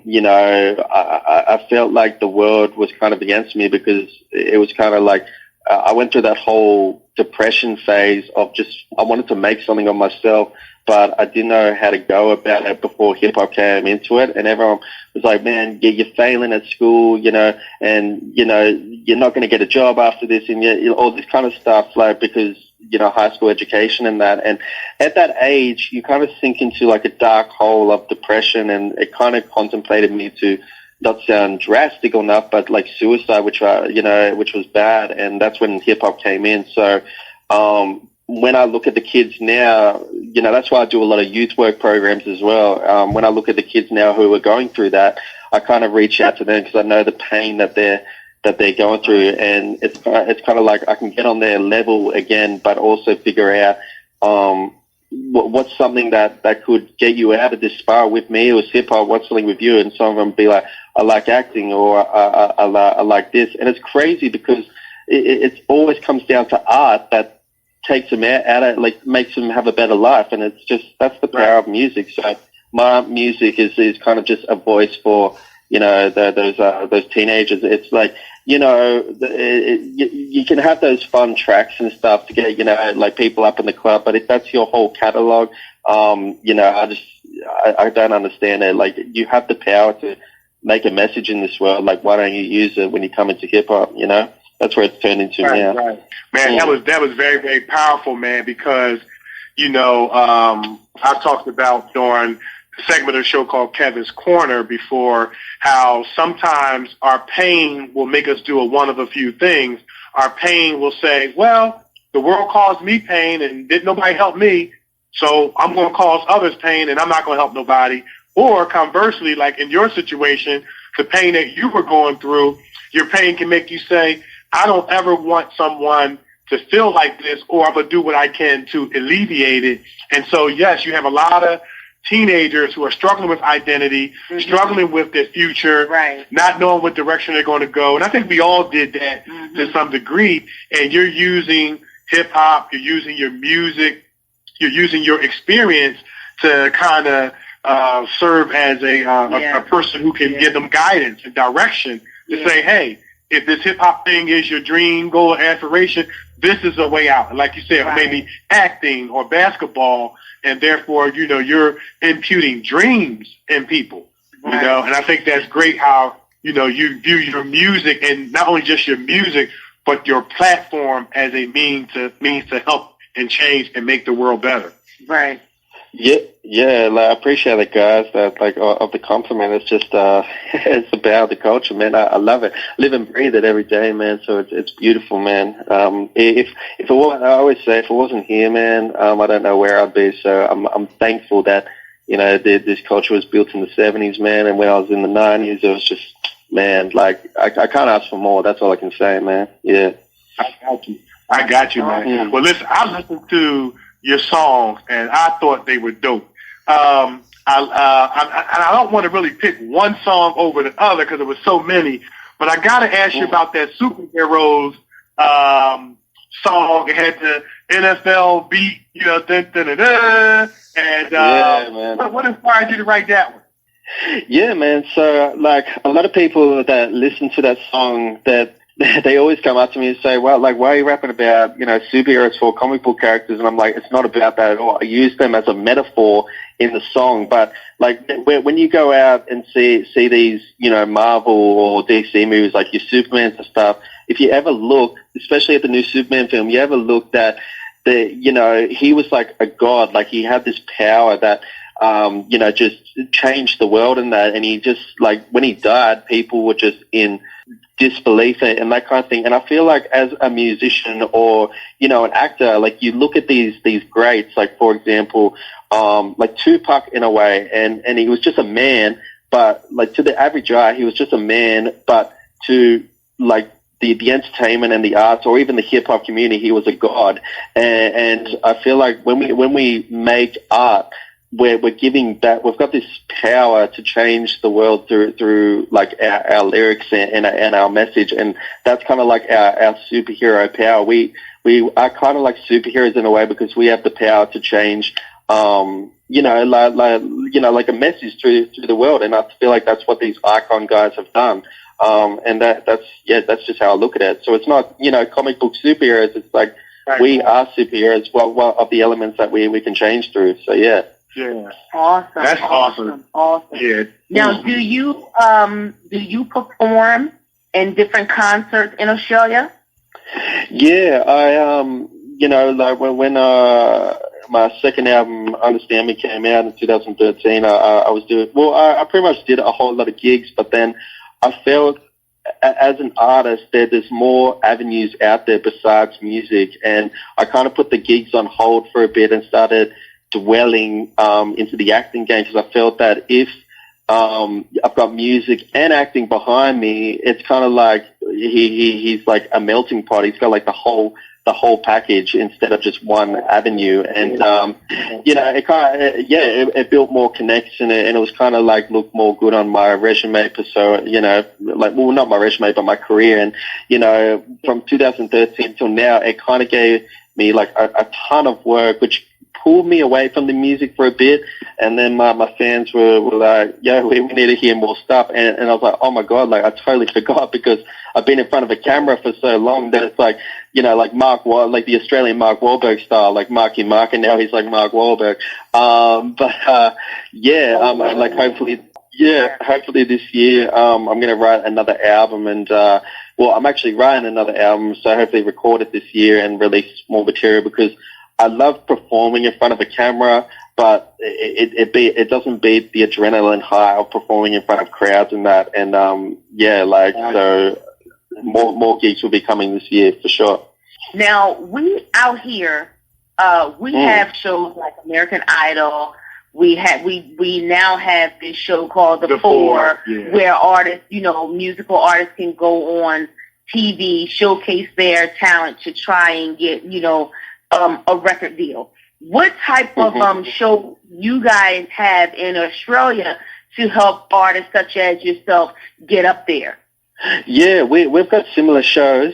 felt like the world was kind of against me, because it was kind of like, I went through that whole depression phase of just, I wanted to make something of myself, but I didn't know how to go about it before hip hop came into it. And everyone was like, man, you're failing at school, and, you're not going to get a job after this, and all this kind of stuff, because, high school education and that. And at that age, you kind of sink into like a dark hole of depression, and it kind of contemplated me to not sound drastic enough, but like suicide, which was bad. And that's when hip hop came in. So, when I look at the kids now, that's why I do a lot of youth work programs as well. When I look at the kids now who are going through that, I kind of reach out to them because I know the pain that they're going through, and it's kind of like I can get on their level again, but also figure out what's something that could get you out of this spiral. With me, it was hip hop. What's something with you? And some of them be like, I like acting, or I like this. And it's crazy because it always comes down to art that takes them out of, like, makes them have a better life. And it's just, that's the power of music. So my music is kind of just a voice for, you know, those teenagers. It's like, you know, you can have those fun tracks and stuff to get, you know, like people up in the club, but if that's your whole catalog, you know, I don't understand it. Like, you have the power to make a message in this world. Like, why don't you use it when you come into hip hop? You know, that's where it's turned into now.
Right. Man, that was very, very powerful, man, because, you know, I talked about during the segment of the show called Kevin's Corner before, how sometimes our pain will make us do one of a few things. Our pain will say, well, the world caused me pain and didn't nobody help me, so I'm going to cause others pain and I'm not going to help nobody. Or conversely, like in your situation, the pain that you were going through, your pain can make you say, I don't ever want someone to feel like this, or I'm going to do what I can to alleviate it. And so, yes, you have a lot of teenagers who are struggling with identity, struggling with their future, not knowing what direction they're going to go. And I think we all did that to some degree. And you're using hip-hop, you're using your music, you're using your experience to kind of serve as a person who can give them guidance and direction to say, hey, if this hip-hop thing is your dream, goal, aspiration, this is a way out. And like you said, maybe acting or basketball, and therefore, you know, you're imputing dreams in people, you know, and I think that's great how, you know, you view your music, and not only just your music, but your platform as a means to help and change and make the world better.
Right.
Yeah, like, I appreciate it, guys. That, like, of the compliment. It's just, it's about the culture, man. I love it. Live and breathe it every day, man. So it's beautiful, man. If it was, I always say, if it wasn't here, man, I don't know where I'd be. So I'm thankful that, you know, this culture was built in the 70s, man. And when I was in the 90s, it was just, man, like, I can't ask for more. That's all I can say, man. Yeah.
I got you, man. Well, listen, I listened to your songs, and I thought they were dope. I don't want to really pick one song over the other because there was so many, but I got to ask you about that Superheroes song. It had the NFL beat, you know, and what inspired you to write that one?
Yeah, man. So, like, a lot of people that listen to that song, that they always come up to me and say, well, like, why are you rapping about, you know, superheroes for comic book characters? And I'm like, it's not about that at all. I use them as a metaphor in the song. But, like, when you go out and see these, you know, Marvel or DC movies, like your Supermans and stuff, if you ever look, especially at the new Superman film, you ever look that, you know, he was like a god. Like, he had this power that, you know, just changed the world and that. And he just, like, when he died, people were just in disbelief and that kind of thing. And I feel like as a musician or, you know, an actor, like, you look at these greats, like, for example, like Tupac in a way, and he was just a man, but, like, to the average eye, he was just a man, but to, like, the entertainment and the arts or even the hip hop community, he was a god. And I feel like when we make art, we're giving that, we've got this power to change the world through like our lyrics and our message. And that's kind of like our superhero power. We are kind of like superheroes in a way because we have the power to change, you know, like a message through the world. And I feel like that's what these icon guys have done. And that's just how I look at it. So it's not, you know, comic book superheroes. It's like we are superheroes, what of the elements that we can change through. So yeah.
Yeah.
Awesome.
That's awesome. Yeah.
Now, do you perform in different concerts in Australia?
Yeah, I you know, like when my second album, Understand Me, came out in 2013, I was doing, well, I pretty much did a whole lot of gigs, but then I felt as an artist there's more avenues out there besides music, and I kind of put the gigs on hold for a bit and started dwelling into the acting game, because I felt that if I've got music and acting behind me. It's kind of like he's like a melting pot. He's got like the whole package instead of just one avenue. And, you know, it built more connection, and it was kind of like looked more good on my resume. So, you know, like, well, not my resume, but my career. And, you know, from 2013 till now, it kind of gave me like a ton of work, which pulled me away from the music for a bit. And then my fans were like, yo, we need to hear more stuff. And I was like, oh my God, like I totally forgot, because I've been in front of a camera for so long that it's like, you know, like like the Australian Mark Wahlberg style, like Marky Mark, and now he's like Mark Wahlberg. Like hopefully this year, I'm going to write another album, and, I'm actually writing another album, so hopefully record it this year and release more material, because I love performing in front of a camera, but it doesn't beat the adrenaline high of performing in front of crowds and that. And, so more gigs will be coming this year for sure.
Now, we out here, we have shows like American Idol. We now have this show called The Four, where artists, you know, musical artists can go on TV, showcase their talent to try and get, you know, a record deal. What type of show you guys have in Australia to help artists such as yourself get up there?
Yeah, we've got similar shows.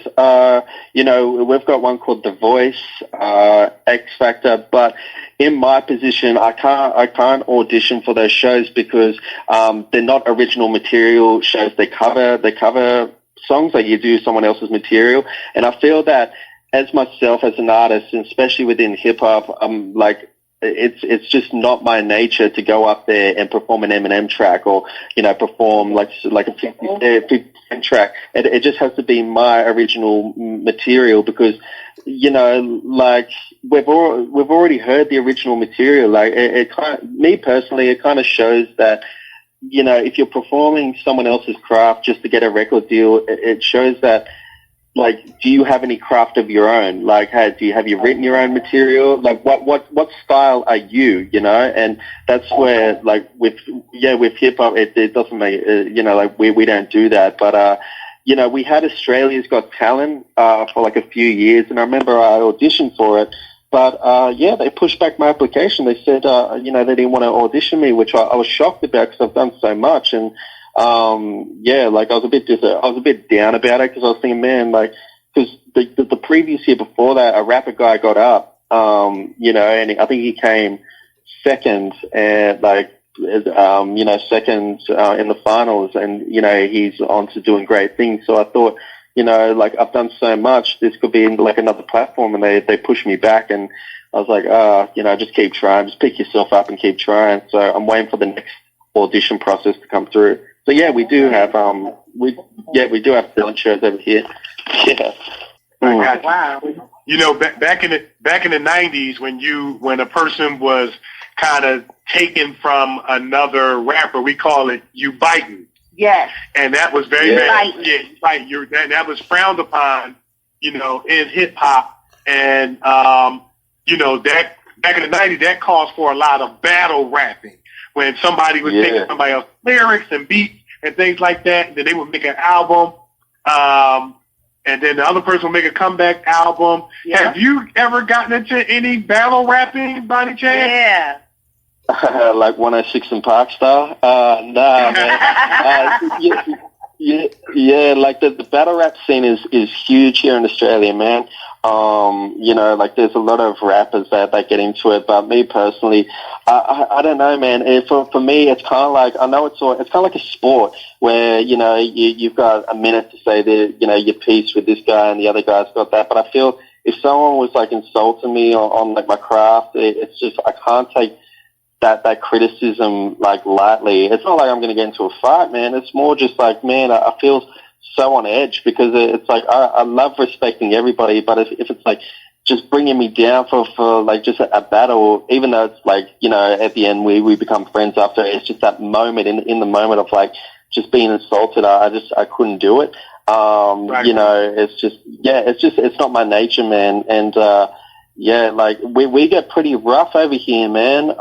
You know, we've got one called The Voice, X Factor, but in my position, I can't audition for those shows because they're not original material shows. They cover songs, like you do someone else's material, and I feel that as myself, as an artist, and especially within hip hop, I'm like, it's just not my nature to go up there and perform an Eminem track, or, you know, perform like a 50 track. It just has to be my original material, because, you know, like we've already heard the original material. Like me personally, it kind of shows that, you know, if you're performing someone else's craft just to get a record deal, it shows that, like, do you have any craft of your own? Like, hey, have you written your own material? Like, what style are you? You know, and that's where, like, with hip hop, it doesn't make, you know, like we don't do that. But you know, we had Australia's Got Talent for like a few years, and I remember I auditioned for it. But they pushed back my application. They said, you know, they didn't want to audition me, which I was shocked about, because I've done so much. And like I was a bit down about it, because I was thinking, man, like, because the previous year before that, a rapper guy got up, you know, and I think he came second, and like, you know, second in the finals, and, you know, he's on to doing great things. So I thought, you know, like, I've done so much, this could be like another platform, and they pushed me back, and I was like, you know, just keep trying, just pick yourself up and keep trying. So I'm waiting for the next audition process to come through. So yeah, we do have we do have talent shows over here. Yeah.
Wow.
You know, back in the 90s, when a person was kind of taken from another rapper, we call it you biting.
Yes.
And that was very bad. Yeah, that was frowned upon, you know, in hip hop. And you know, that back in the 90s, that caused for a lot of battle rapping, when somebody was taking somebody else's lyrics and beats and things like that. Then they would make an album, and then the other person would make a comeback album. Yeah. Have you ever gotten into any battle rapping, by any chance?
Yeah.
Like 106 in Park style? Nah, man. Yeah, like the battle rap scene is huge here in Australia, man. You know, like there's a lot of rappers that get into it, but me personally, I don't know, man. For me, it's kind of like, I know it's kind of like a sport where, you know, you've got a minute to say you know, your piece with this guy and the other guy's got that. But I feel if someone was like insulting me on like my craft, it's just, I can't take that criticism like lightly. It's not like I'm going to get into a fight, man. It's more just like, man, I feel so on edge, because it's like I love respecting everybody, but if it's like just bringing me down for like just a battle, even though it's like, you know, at the end we become friends after, it's just that moment in the moment of like just being insulted, I couldn't do it. Right. You know, it's not my nature, man. And like we get pretty rough over here, man.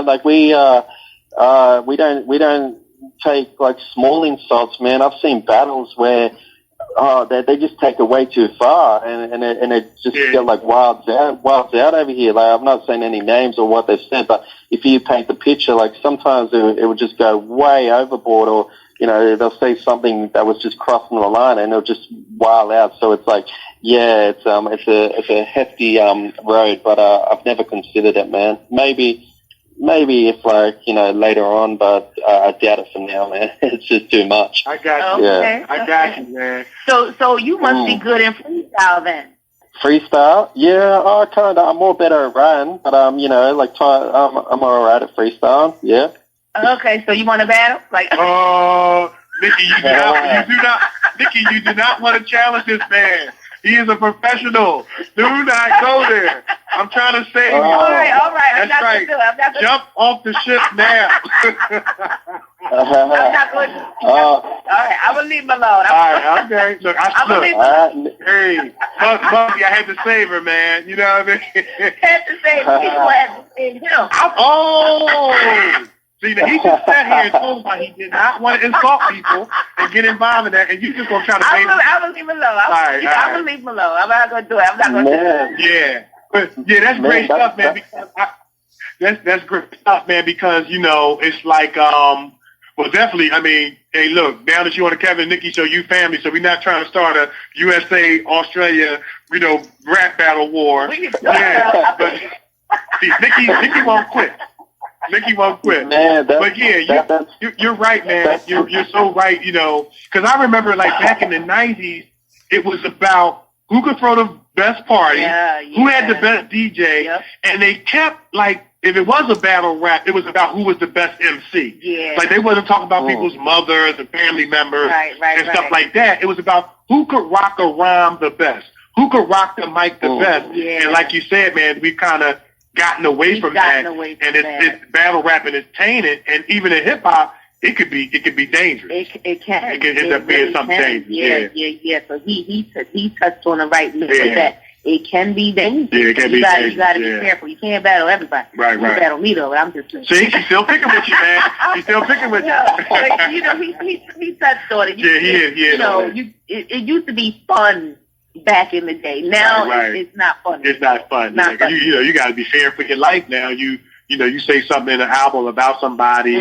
like we don't take like small insults, man. I've seen battles where they just take it way too far, and it just get like wilds out over here. Like, I'm not saying any names or what they've said, but if you paint the picture, like sometimes it would just go way overboard, or they'll say something that was just crossing the line, and it'll just wild out. So it's like, it's a hefty road, but I've never considered it, man. Maybe if later on, but I doubt it for now, man. It's just too much.
I got you.
Okay.
I got you, man.
So you must be good in freestyle then.
Freestyle? Yeah, I'm more better at run, but I'm alright at freestyle. Yeah.
Okay, so you want to battle? Like,
Nikee, you do not want to challenge this man. He is a professional. Do not go there. I'm trying to save you.
All right.
That's right. Jump off the ship now.
I'm not going to. All right, I will leave him alone.
All right, okay. Look, hey, Mugzy, I had to save her, man. You know what I mean?
Had to save people, had to save him.
Oh! See, now he just sat here and told me he did not want to insult people and get involved in that, and you just going to try to save him.
I will leave him alone. I will leave him alone. I'm not going to do it. I'm not going to do it.
Yeah, that's great stuff, man. Because that's great stuff, man. Because it's like, well, definitely. I mean, hey, look, now that you're on the Kevin and Nikee show, you family. So we're not trying to start a USA Australia, rap battle war. Yeah, but see, Nikee won't quit. Nikee won't quit.
Man,
but yeah, you're right, man. You're so right. Because I remember like back in the '90s, it was about who could throw the best party, who had the best DJ, and they kept like, if it was a battle rap, it was about who was the best MC. Yeah. Like they wasn't talking about people's mothers and family members and stuff like that. It was about who could rock a rhyme the best, who could rock the mic the best. Yeah. And like you said, man, we kind of gotten away from that, and it's battle rapping is tainted, and even in hip hop, it could be dangerous. It can end up being something dangerous.
Yeah. So he touched on the right note with that. It can be dangerous. Yeah, it can be dangerous. You got to be careful. You can't battle everybody.
Right.
You battle me though. I'm just saying.
See, she's still picking with you, man. She's still picking with you.
He touched on it.
He is.
It used to be fun back in the day. Now it's not fun.
It's not fun. You got to be fair for your life now. You say something in an album about somebody,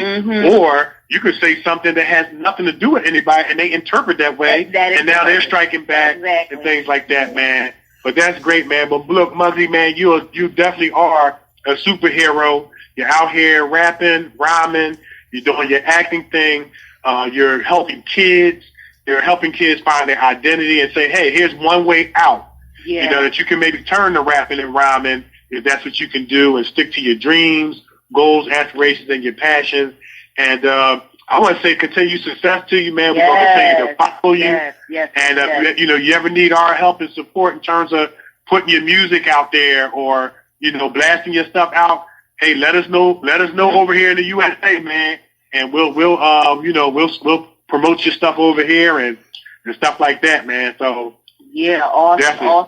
or you could say something that has nothing to do with anybody, and they interpret that way, and now they're striking back and things like that, man. But that's great, man. But look, Mugzy, man, you definitely are a superhero. You're out here rapping, rhyming. You're doing your acting thing. You're helping kids. You're helping kids find their identity and say, hey, here's one way out. Yeah. That you can maybe turn to rapping and rhyming if that's what you can do, and stick to your dreams, goals, aspirations, and your passions. And I want to say continued success to you, man. We're going to continue to follow you. And if you ever need our help and support in terms of putting your music out there or, blasting your stuff out, hey, let us know over here in the USA, man. And we'll promote your stuff over here and stuff like that, man. So awesome.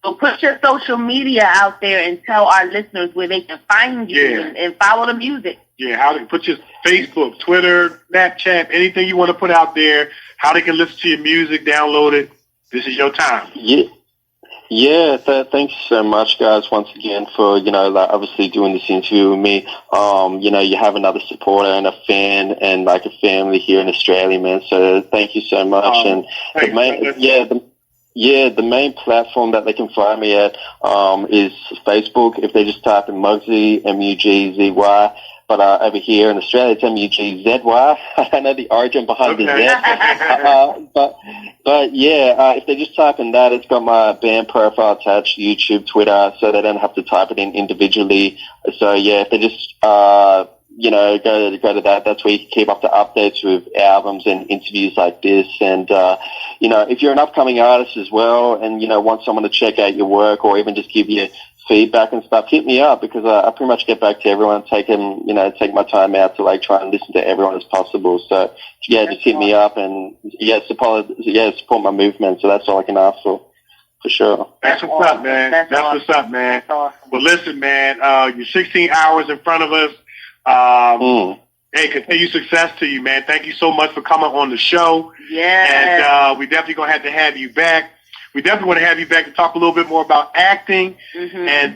So put your social media out there and tell our listeners where they can find you and follow the music. Yeah, how to put your Facebook, Twitter, Snapchat, anything you want to put out there, how they can listen to your music, download it. This is your time. Yeah, thanks so much, guys, once again for, obviously doing this interview with me. You have another supporter and a fan and like a family here in Australia, man. So thank you so much. And the main platform that they can find me at is Facebook. If they just type in Mugzy, Mugzy. But over here in Australia, it's Mugzy. I don't know the origin behind the Z. But if they just type in that, it's got my band profile attached, YouTube, Twitter, so they don't have to type it in individually. So if they just go to that, that's where you can keep up to updates with albums and interviews like this. And if you're an upcoming artist as well, and want someone to check out your work or even just give you feedback and stuff, hit me up, because I pretty much get back to everyone, take my time out to like try and listen to everyone as possible. So just hit me up and support my movement. So that's all I can ask for
For sure.
That's what's up, man. That's what's up, man.
Awesome.
Well, listen, man, you're 16 hours in front of us. Hey, continue success to you, man. Thank you so much for coming on the show.
Yeah.
And we definitely going to have you back. We definitely want to have you back to talk a little bit more about acting.
Mm-hmm.
And,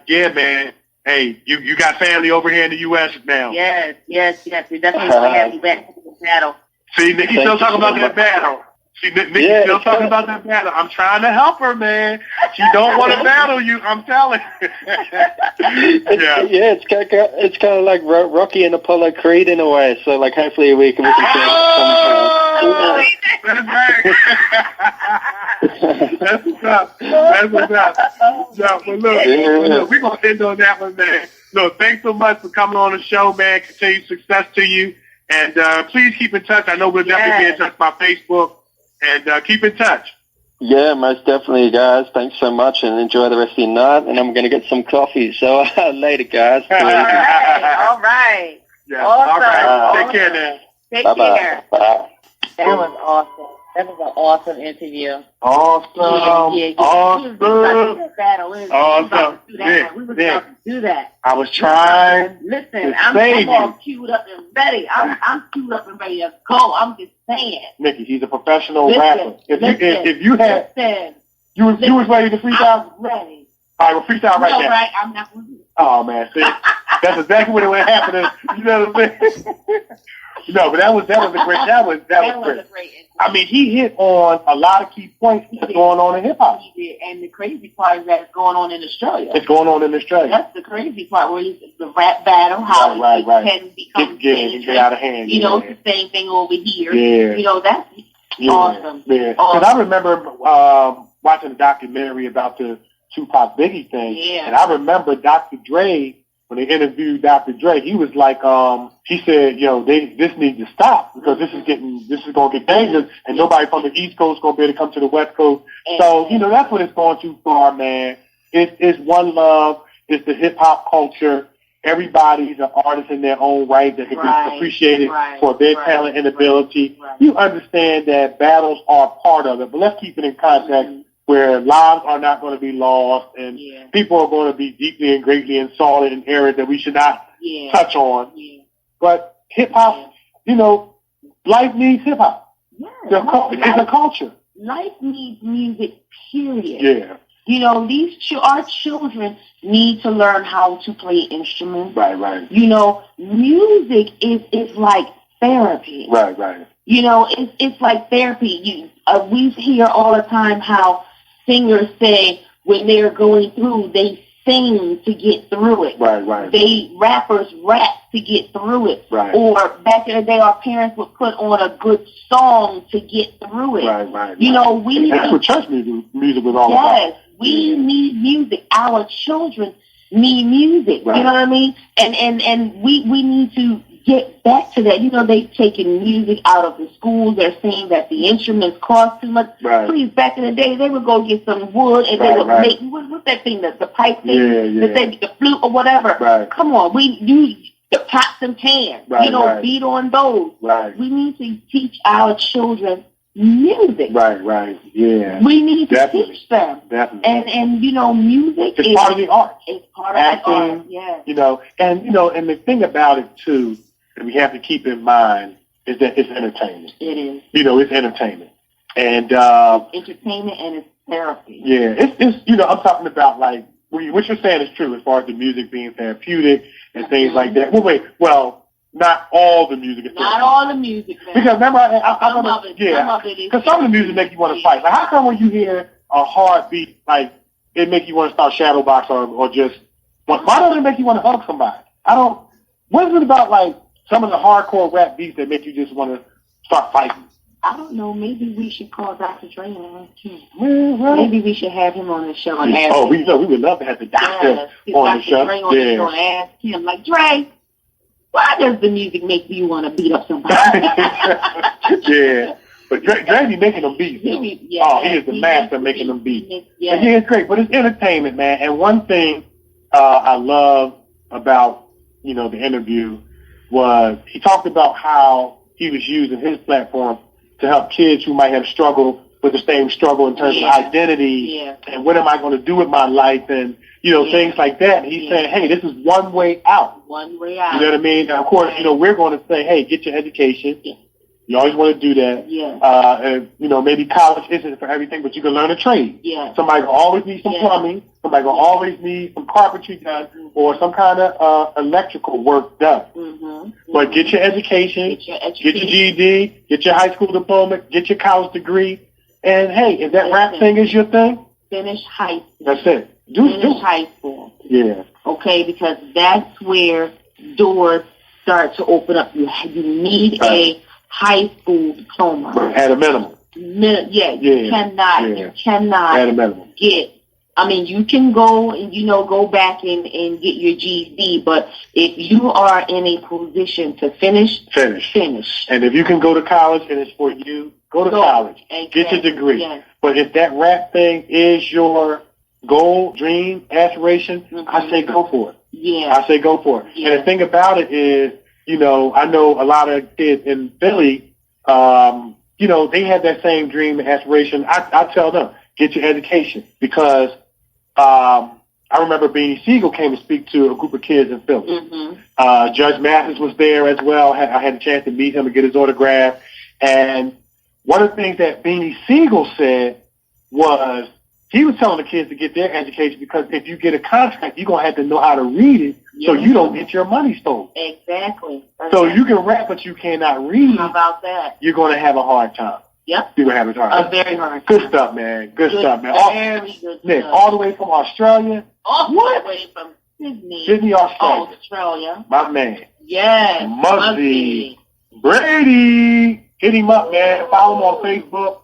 yeah, man. Hey, you got family over here in the U.S. now.
Yes. We definitely want to have you back for the battle.
See, Nikki still talking about that battle. See, Nikki still talking about that battle. I'm trying to help her, man. She don't want to battle you. I'm telling you.
Yeah, it's kind of like Rocky and Apollo Creed in a way. So, like, hopefully we can.
That's right. That's what's up. Yeah, but look, we're gonna end on that one, man. Look, thanks so much for coming on the show, man. Continued success to you, and please keep in touch. I know we'll definitely be in touch by Facebook, and keep in touch.
Yeah, most definitely, guys. Thanks so much, and enjoy the rest of your night. And I'm going to get some coffee. So later, guys.
All right.
Yeah.
Awesome.
All right.
Awesome.
Take care, man.
Take
Bye-bye.
care.
Bye.
That was awesome. That was an awesome interview.
Awesome.
Yeah.
Awesome. Awesome.
We was about to do that.
I was trying.
Listen, I'm all queued up and ready. I'm queued up and ready to go. I'm just saying.
Nikki, he's a professional rapper. If you had, you was ready to freestyle?
I was ready.
All right, well, freestyle right now.
Right, I'm not going to do it.
Oh, man, see? That's exactly what it would happen. You know what I'm saying? No, but that was a great. I mean, he hit on a lot of key points that's going on in hip hop.
He did, and the crazy part is that it's going on in Australia.
It's going on in Australia.
That's the crazy part, where it's the rap battle, how it can become
get out of hand.
You know, it's the same thing over here.
Yeah.
You know, that's awesome.
Yeah. Because I remember watching a documentary about the Tupac Biggie thing, and I remember Dr. Dre. When they interviewed Dr. Dre, he was like, he said, this needs to stop because this is going to get dangerous and nobody from the East Coast is going to be able to come to the West Coast. So, that's when it's going too far, man. It's one love. It's the hip hop culture. Everybody's an artist in their own right that can be appreciated for their talent and ability. You understand that battles are part of it, but let's keep it in context. Where lives are not going to be lost and people are going to be deeply and greatly insulted in areas that we should not touch on. Yeah. But hip-hop, life needs hip-hop. Yeah, it's a culture.
Life needs music, period.
Yeah.
Our children need to learn how to play instruments.
Right.
Music is like therapy.
Right.
It's like therapy. We hear all the time how singers say when they're going through, they sing to get through it.
Right.
Rappers rap to get through it.
Right.
Or back in the day, our parents would put on a good song to get through it.
Right.
That's
what church music was all about.
Yes, we need music. Our children need music.
Right.
You know what I mean? And we need to get back to that. They've taken music out of the schools. They're saying that the instruments cost too much.
Right.
Please, back in the day, they would go get some wood and they would make, what's that thing, the pipe thing? The flute or whatever.
Right.
Come on, we use the pots and pans. Beat on those.
Right.
We need to teach our children music.
Right. Yeah.
We need to teach them.
Definitely.
And music
is part of the art.
It's part
acting,
of the art. Yeah.
And the thing about it too that we have to keep in mind is that it's entertainment.
It is.
It's entertainment. And
entertainment and it's therapy.
Yeah. It's I'm talking about like what you're saying is true as far as the music being therapeutic and things like that. Well, not all the music is
not all the music. Man.
Because remember,
some of it is.
Because some of the music makes you want to fight. Like, how come when you hear a hard beat, like it make you want to start shadowbox or just? Why doesn't it make you want to hug somebody? What is it about like some of the hardcore rap beats that make you just want to start fighting?
I don't know. Maybe we should call Dr. Dre on too. Maybe we should have him on the show and ask him.
We would love to have the doctor on the show.
Dre on the show and ask him, like, Dre, why does the music make you want to beat up somebody?
Yeah. But Dre be making them beats. He is the master making them beats. Yeah, it's great. But it's entertainment, man. And one thing I love about, the interview was he talked about how he was using his platform to help kids who might have struggled with the same struggle in terms of identity and what am I going to do with my life and, things like that. And he's saying, hey, this is one way out.
One way out.
You know what I mean? And of course, we're going to say, hey, get your education. Yeah. You always want to do that.
Yeah.
And, maybe college isn't for everything, but you can learn a trade.
Yeah.
Somebody will always need some plumbing. Somebody will always need some carpentry done or some kind of electrical work done.
Mm-hmm.
But get your education. Get your GED. Get your high school diploma. Get your college degree. And, hey, if that rap thing is your thing,
finish high school.
That's it.
Finish high school.
Yeah.
Okay, because that's where doors start to open up. You need a high school diploma.
At a minimum.
You cannot
at a minimum.
You can go and, go back and get your GED, but if you are in a position to finish.
And if you can go to college and it's for you, go to college. Exactly. Get your degree. Yes. But if that rap thing is your goal, dream, aspiration, I say go for it.
Yeah.
I say go for it. Yeah. And the thing about it is, I know a lot of kids in Philly, they have that same dream and aspiration. I tell them, get your education because I remember Beanie Siegel came to speak to a group of kids in Philly.
Mm-hmm.
Judge Mathis was there as well. I had a chance to meet him and get his autograph. And one of the things that Beanie Siegel said was he was telling the kids to get their education because if you get a contract, you're going to have to know how to read it so you don't get your money stolen.
Exactly.
So you can rap, but you cannot read.
How about that?
You're going to have a hard time.
Yep.
You're going to have a hard time.
A very hard time.
Good stuff, man. Good stuff, man.
Very good
Nick,
stuff.
all the way from Australia.
All the way from Sydney.
Sydney, Australia.
Australia.
My man.
Yes.
Mugzy. Brady. Hit him up, man. Follow him on Facebook.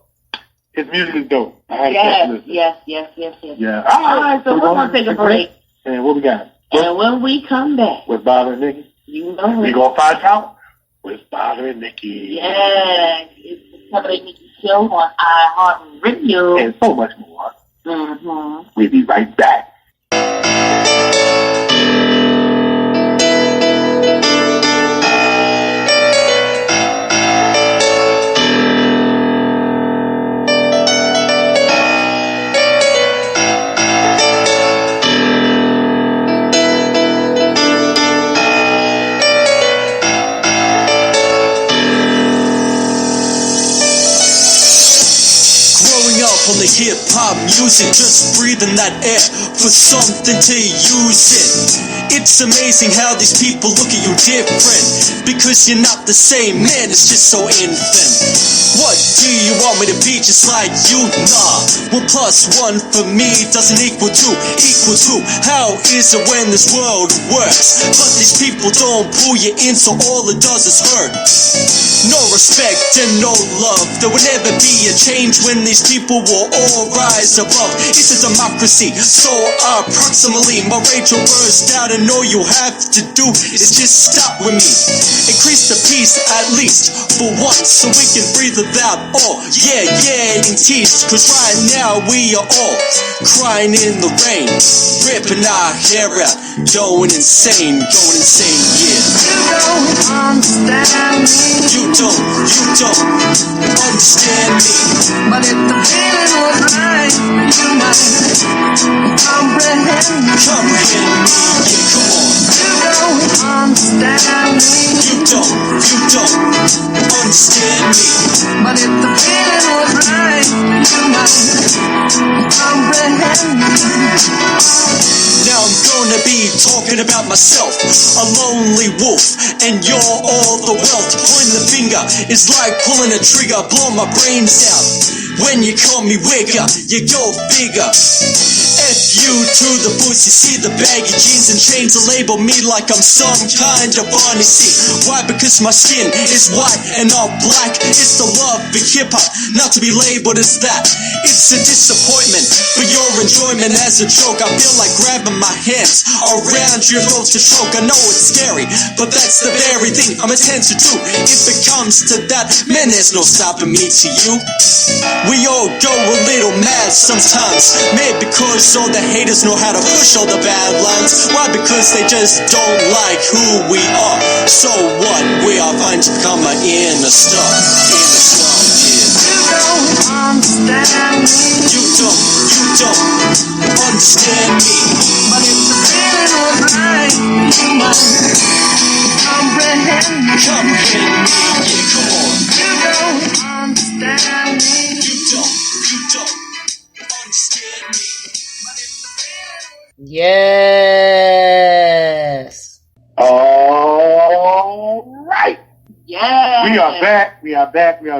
His music is dope.
Yes.
Yeah.
All right, so we're going to take a break.
And what we got?
And when we come back.
With Bob and Nikee.
You know
we going to find out with Bob and Nikee.
Yes. It's the Bob and Nikee Show on iHeartRadio.
And so much more.
Mm-hmm.
We'll be right back.
On the hip-hop music, just breathing that air for something to use it. It's amazing how these people look at you different, because you're not the same, man, it's just so infant. What do you want me to be, just like you? Nah, 1 + 1 for me doesn't equal 2. How is it when this world works? But these people don't pull you in, so all it does is hurt. No respect and no love, there will never be a change when these people will all rise above. It's a democracy, so approximately my rage will burst out, and all you have to do is just stop with me. Increase the peace at least for once, so we can breathe without all. Getting teased, cause right now we are all crying in the rain, ripping our hair out, going insane, yeah.
You don't understand me.
You don't understand me.
But if the feeling was right, you might comprehend me.
Comprehend me, yeah, come on.
You don't understand me.
You don't understand me.
But if the feeling was right, you might comprehend me.
Now I'm gonna be talking about myself, a lonely wolf, and you're all the wealth. Pointing the finger is like pulling a trigger, blow my brains out. When you call me wigger, you go bigger. F you to the boots, you see the baggy jeans and chains to label me like I'm some kind of Barney C. Why? Because my skin is white and not black. It's the love for hip-hop, not to be labeled as that. It's a disappointment for your enjoyment as a joke. I feel like grabbing my hands around your throat to choke. I know it's scary, but that's the very thing I'm attentive to. If it comes to that, man, there's no stopping me to you. We all go a little mad sometimes, maybe because all the haters know how to push all the bad lines. Why? Because they just don't like who we are. So what? We are fine to become an inner star. Yeah.
You don't understand understand me.
You don't understand me.
But if the feeling was right, you might comprehend me.
Comprehend me, yeah, come on.
You don't understand me.
You don't understand me.
Yes.
All right.
Yeah.
We are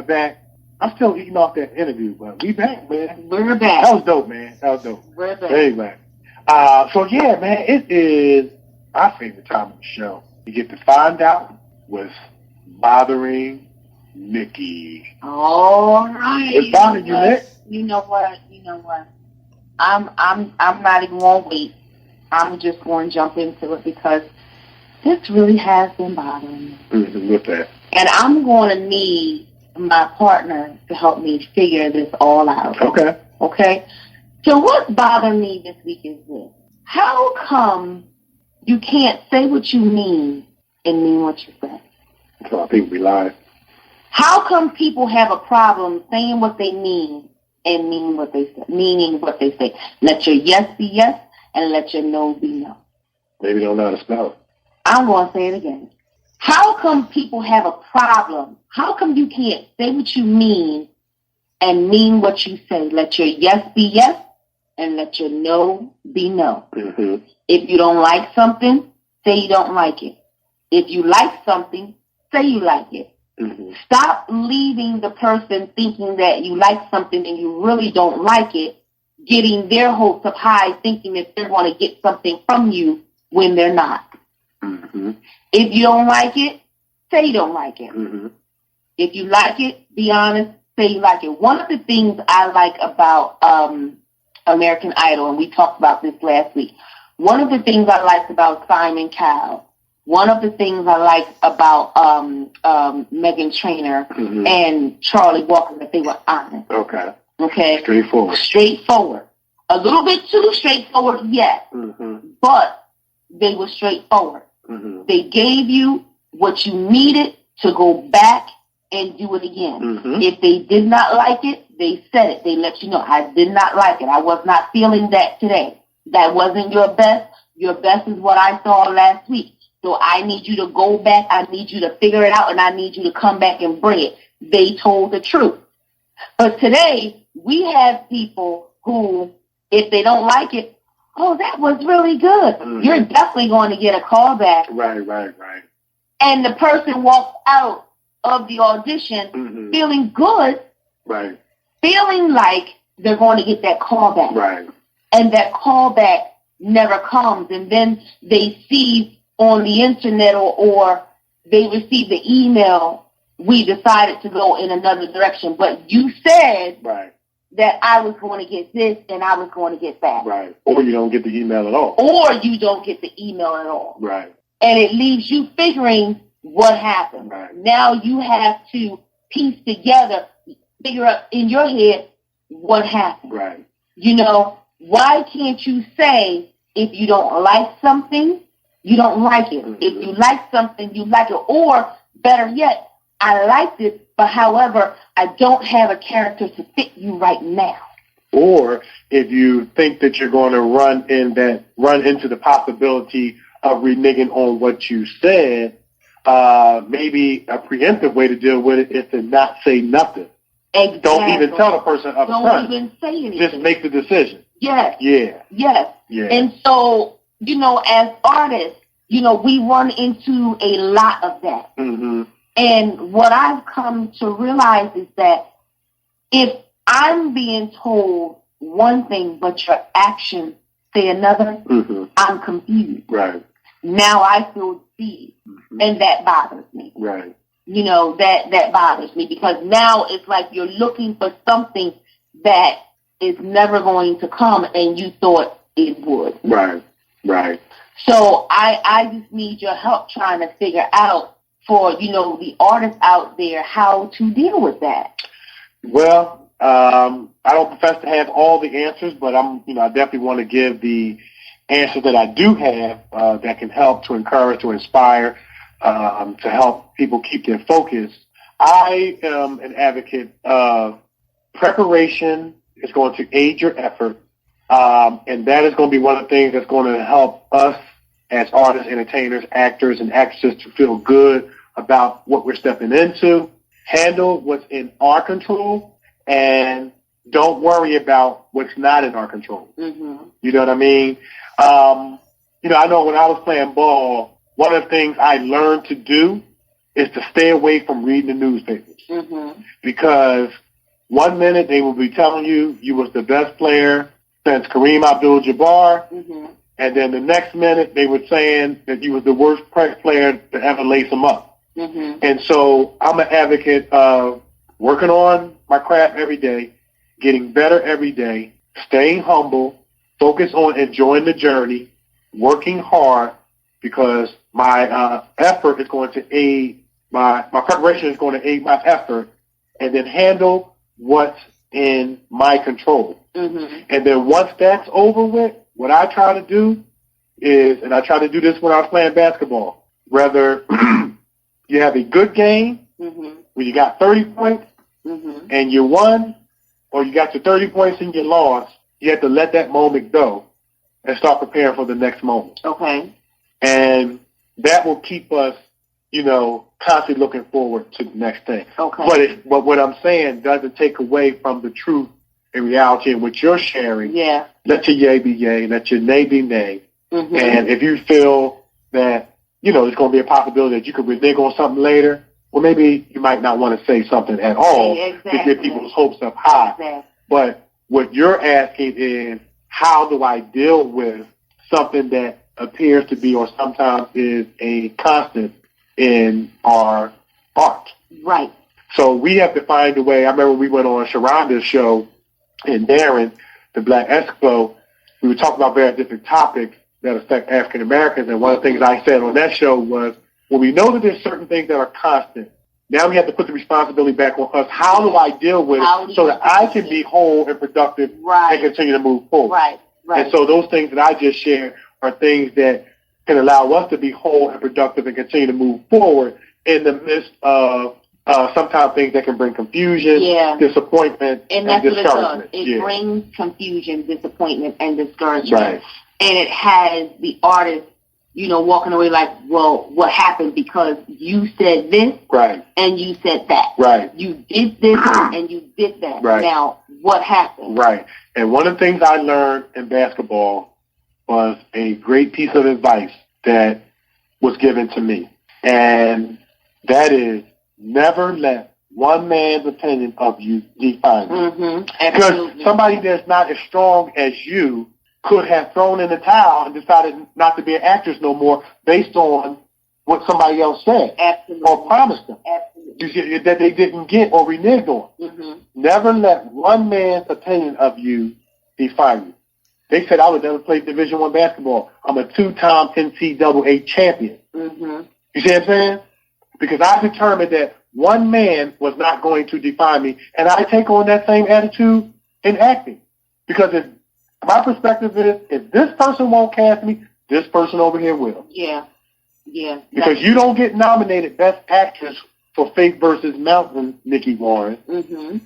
back. I'm still eating off that interview, but we back, man.
We're back.
That was dope, man.
We're back.
Very back. So yeah, man, it is our favorite time of the show. You get to find out what's bothering Nikee.
All right.
What's bothering you, Nick?
You know what? I'm not even going to wait. I'm just going to jump into it because this really has been bothering me.
Mm-hmm, with that.
And I'm going to need my partner to help me figure this all out. Okay? So what's bothering me this week is this. How come you can't say what you mean and mean what you say?
So I think we lied.
How come people have a problem saying what they mean and meaning what they say? Let your yes be yes and let your no be no.
Maybe don't know how to spell it.
I'm going to say it again. How come people have a problem? How come you can't say what you mean and mean what you say? Let your yes be yes and let your no be no.
Mm-hmm.
If you don't like something, say you don't like it. If you like something, say you like it.
Mm-hmm.
Stop leaving the person thinking that you like something and you really don't like it, getting their hopes up high, thinking that they're going to get something from you when they're not.
Mm-hmm.
If you don't like it, say you don't like it.
Mm-hmm.
If you like it, be honest, say you like it. One of the things I like about American Idol, and we talked about this last week, one of the things I liked about Simon Cowell, one of the things I liked about Meghan Trainor
mm-hmm.
and Charlie Walker, that they were honest. Okay? Straightforward. A little bit too straightforward, yes.
Mm-hmm.
But they were straightforward.
Mm-hmm.
They gave you what you needed to go back and do it again.
Mm-hmm.
If they did not like it, they said it. They let you know, I did not like it. I was not feeling that today. That wasn't your best. Your best is what I saw last week. So I need you to go back. I need you to figure it out, and I need you to come back and bring it. They told the truth. But today, we have people who, if they don't like it, oh, that was really good.
Mm-hmm.
You're definitely going to get a call back.
Right.
And the person walks out of the audition
mm-hmm.
feeling good,
right,
feeling like they're going to get that call back.
Right.
And that call back never comes. And then they see on the internet or they receive the email, we decided to go in another direction. But you said
right.
that I was going to get this and I was going to get that.
Right. Or you don't get the email at all. Right.
And it leaves you figuring what happened.
Right.
Now you have to piece together, figure out in your head what happened.
Right.
You know, why can't you say if you don't like something, you don't like it.
Mm-hmm.
If you like something, you like it. Or better yet, I liked it, but however, I don't have a character to fit you right now.
Or if you think that you're going to run into the possibility of reneging on what you said, maybe a preemptive way to deal with it is to not say nothing.
Exactly.
Don't even tell the person up front.
Don't even say anything.
Just make the decision.
Yes.
Yeah.
Yes.
Yeah.
And so, you know, as artists, you know, we run into a lot of that.
Mm-hmm.
And what I've come to realize is that if I'm being told one thing, but your actions say another,
mm-hmm.
I'm confused.
Right.
Now I feel deceived,
mm-hmm.
and that bothers me.
Right.
You know, that bothers me because now it's like you're looking for something that is never going to come, and you thought it would.
Right. Right.
So I just need your help trying to figure out for, you know, the artists out there how to deal with that.
Well, I don't profess to have all the answers, but I definitely want to give the answers that I do have that can help to encourage, to inspire, to help people keep their focus. I am an advocate of preparation It's going to aid your effort. And that is going to be one of the things that's going to help us as artists, entertainers, actors, and actresses to feel good about what we're stepping into, handle what's in our control, and don't worry about what's not in our control.
Mm-hmm.
You know what I mean? I know when I was playing ball, one of the things I learned to do is to stay away from reading the newspapers.
Mm-hmm.
Because one minute they will be telling you was the best player since Kareem Abdul-Jabbar,
mm-hmm.
and then the next minute they were saying that you was the worst player to ever lace them up.
Mm-hmm.
And so I'm an advocate of working on my craft every day, getting better every day, staying humble, focus on enjoying the journey, working hard, because my effort is going to aid my preparation is going to aid my effort, and then handle what's in my control.
Mm-hmm.
And then once that's over with, what I try to do is, and I try to do this when I was playing basketball, whether you have a good game
mm-hmm.
where you got 30 points
mm-hmm.
and you won, or you got your 30 points and you lost, you have to let that moment go and start preparing for the next moment.
Okay.
And that will keep us, constantly looking forward to the next thing.
Okay.
But what I'm saying doesn't take away from the truth and reality in what you're sharing.
Yeah.
Let your yay be yay, let your nay be nay.
Mm-hmm.
And if you feel that, there's going to be a possibility that you could renege on something later, well, maybe you might not want to say something at all
exactly.
to get people's hopes up high.
Exactly.
But what you're asking is, how do I deal with something that appears to be or sometimes is a constant in our art?
Right.
So we have to find a way. I remember we went on Sharonda's show in Darren, the Black Expo. We were talking about various different topics that affect African Americans, and one of the things I said on that show was, when we know that there's certain things that are constant, now we have to put the responsibility back on us. How do I deal with it so that I can be whole and productive and continue to move forward?
Right.
And so those things that I just shared are things that can allow us to be whole and productive and continue to move forward in the midst of sometimes things that can bring confusion, disappointment, and discouragement.
It brings confusion, disappointment, and discouragement.
Right.
And it has the artist, walking away like, well, what happened? Because you said this,
right,
and you said that.
Right.
You did this, and you did that.
Right.
Now, what happened?
Right. And one of the things I learned in basketball was a great piece of advice that was given to me. And that is, never let one man's opinion of you define you.
Mm-hmm.
Because somebody that's not as strong as you could have thrown in the towel and decided not to be an actress no more based on what somebody else said.
Absolutely.
Or promised them.
Absolutely.
That they didn't get or reneged on.
Mm-hmm.
Never let one man's opinion of you define you. They said I would never play Division I basketball. I'm a 2-time NCAA champion.
Mm-hmm.
You see what I'm saying? Because I determined that one man was not going to define me, and I take on that same attitude in acting. Because if my perspective is, if this person won't cast me, this person over here will.
Yeah. Yeah.
Because you don't get nominated Best Actress for Faith versus Mountain, Nikee Warren,
mm-hmm.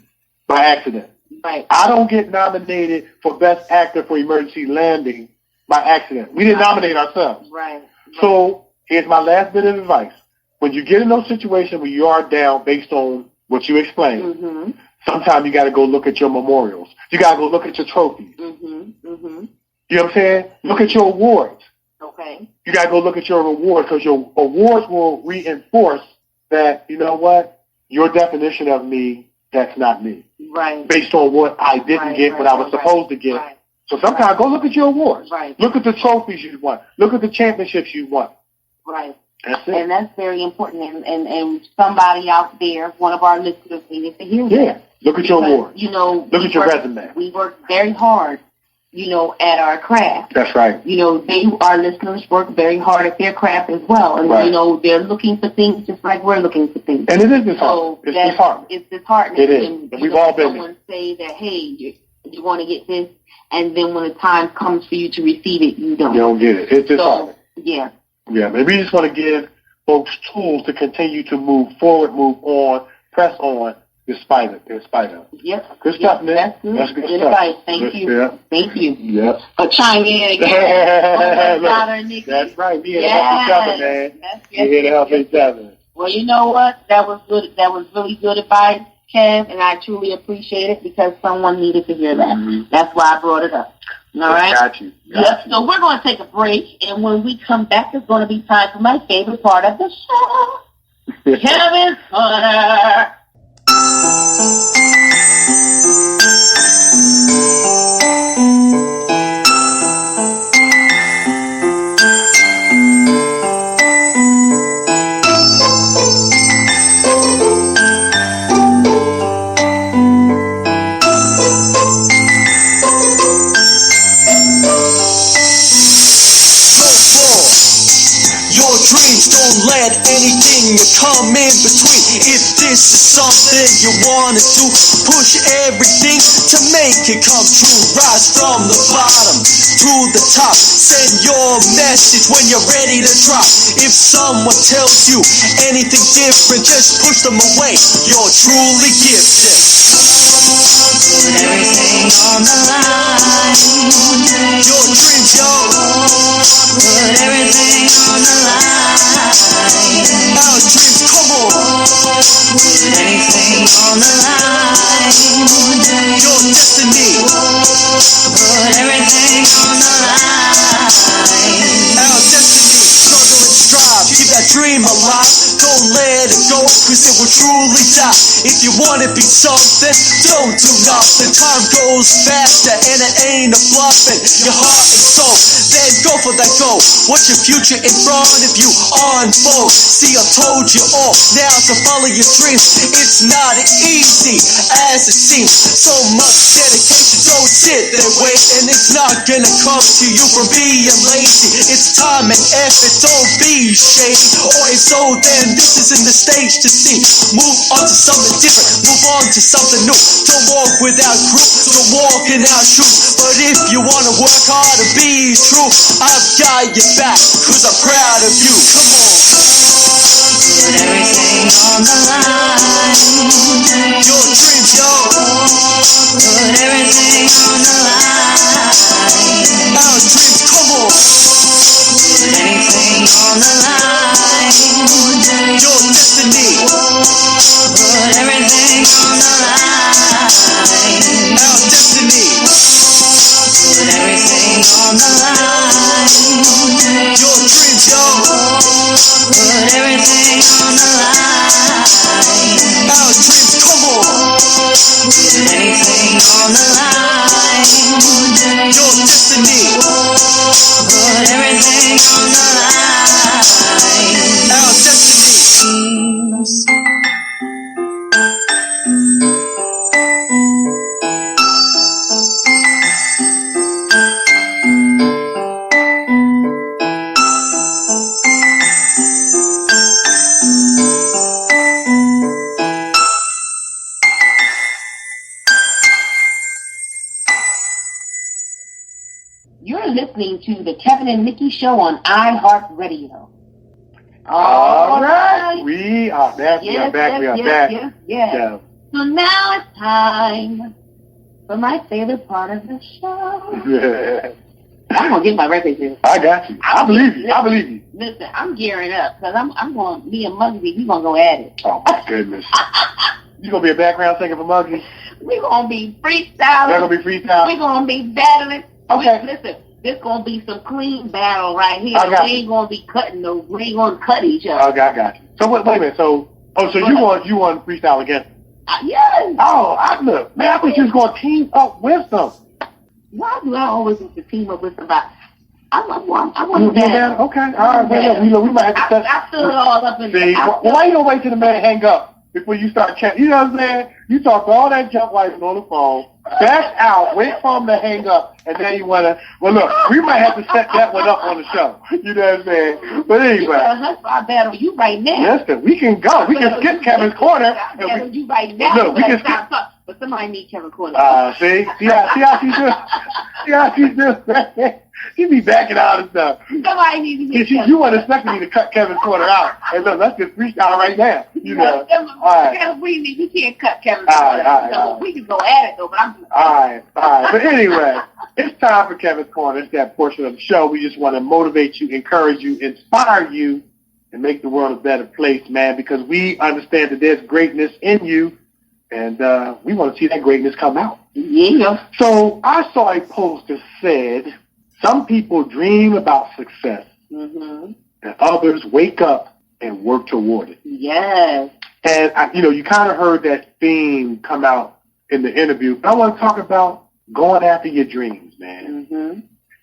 by accident.
Right.
I don't get nominated for Best Actor for Emergency Landing by accident. We didn't nominate ourselves.
Right.
So here's my last bit of advice. When you get in those situations where you are down based on what you explained,
mm-hmm.
sometimes you got to go look at your memorials. You got to go look at your trophies.
Mm-hmm. Mm-hmm.
You know what I'm saying? Look at your awards.
Okay.
You got to go look at your awards, because your awards will reinforce that, you know what, your definition of me, that's not me.
Right.
Based on what I didn't get, what I was supposed to get.
Right.
So sometimes go look at your awards.
Right.
Look at the trophies you won. Look at the championships you won.
Right.
That's it.
And that's very important. And somebody out there, one of our listeners, needs to hear that.
Yeah. Look at your awards.
Look
at your resume.
We work very hard, at our craft.
That's right.
Our listeners work very hard at their craft as well. And,
right.
They're looking for things just like we're looking for things.
And it is disheartening.
So it's disheartening. It's disheartening.
It is. And we've all been there.
Someone say that, hey, you want to get this, and then when the time comes for you to receive it, you don't.
You don't get it. It's disheartening.
Yeah.
Yeah, man. We just want to give folks tools to continue to move forward, move on, press on, Despite it.
Yep.
Good stuff, man.
That's good.
That's good stuff.
Advice. Thank you.
Yeah.
Thank you.
Yep.
For chiming in again. Nikee.
That's right. We here to help each other, man. We're here to help each other.
Well, you know what? That was good. That was really good advice, Kev, and I truly appreciate it because someone needed to hear that. Mm-hmm. That's why I brought it up. All right?
Got you.
Yep. So we're going to take a break, and when we come back, it's going to be time for my favorite part of the show, Kevin's Corner.
Don't let anything come in between. If this is something you wanna do, push everything to make it come true. Rise from the bottom to the top. Send your message when you're ready to drop. If someone tells you anything different, just push them away. You're truly gifted. Put everything on the line. Your dreams, yo. Put everything on the line. Our dreams, come on. Put anything on the line. Your destiny. Put everything on the line. Our destiny. Struggle and strive. Keep that dream alive. Don't let it go, cause it will truly die. If you wanna be something, don't do nothing. Time goes faster and it ain't a bluffing. Your heart and soul, then go for that goal. Watch your future in front of you unfold. See, I told you all, now to follow your dreams. It's not easy as it seems. So much dedication, don't sit there waiting. It's not gonna come to you from being lazy. It's time and effort, don't be shady. Or it's so then this isn't the stage to see. Move on to something different, move on to something new. Don't walk without group, don't walk in our shoes. But if you wanna work hard and be true, I've got your back, cause I'm proud of you. Come on. Put everything on the line. Your dreams, yo. Put everything on the line. Our dreams, come on. Put anything on the line. Your destiny. Put everything on the line. Our destiny. Put everything on the line. Your dreams, yo. Put everything on the line. Our dreams, come on. Put anything on the line. Your destiny. Put everything on the line. Our destiny.
You're listening to the Kevin and Nikee Show on iHeartRadio.
All right. We are back. We are back.
Yes. Yeah. So now it's time for my favorite part of the show.
Yeah.
I'm going to get my record here.
I got you. I believe you.
Listen, I'm gearing up because I'm going, me and Mugzy, we going to go at it.
Oh, my goodness. You going to be a background singer for Mugzy?
We're going to be freestyling.
They're going to be freestyling?
We're going to be battling.
Okay.
Listen, this going to be some clean battle right here. We ain't going to be cutting no, we ain't going to cut each other.
Okay, I got you. So wait a minute. So you want to freestyle again?
Yes.
Oh, look, man, I thought you was going to team up with them.
Why do I always have to team up with somebody? I want to
that. Okay. All right. We might have to.
I stood all up in
there. Why you don't wait till the man hang up before you start chatting? You know what I'm saying? You talk all that junk while you're on the phone. Back out. Wait for him to hang up, and then you want to. Well, look, we might have to set that one up on the show. You know what I'm saying? But anyway.
I battle you right now.
Yes, we can go. We can skip Kevin's Corner.
I battle you right now.
Look, we can skip.
But somebody need Kevin Porter.
See how she do? See how she do? She be backing out and stuff.
Somebody needs to
You weren't expecting me to cut Kevin Porter out. Hey, look, let's just freestyle right now. You know. All right.
We can't cut Kevin Porter.
All right.
We can go at it, though, but I'm just...
All right. But anyway, it's time for Kevin's Corner. It's that portion of the show. We just want to motivate you, encourage you, inspire you, and make the world a better place, man, because we understand that there's greatness in you, and we want to see that greatness come out.
Yeah.
So I saw a post that said, some people dream about success, and others wake up and work toward it.
Yes.
And, you kind of heard that theme come out in the interview, but I want to talk about going after your dreams, man.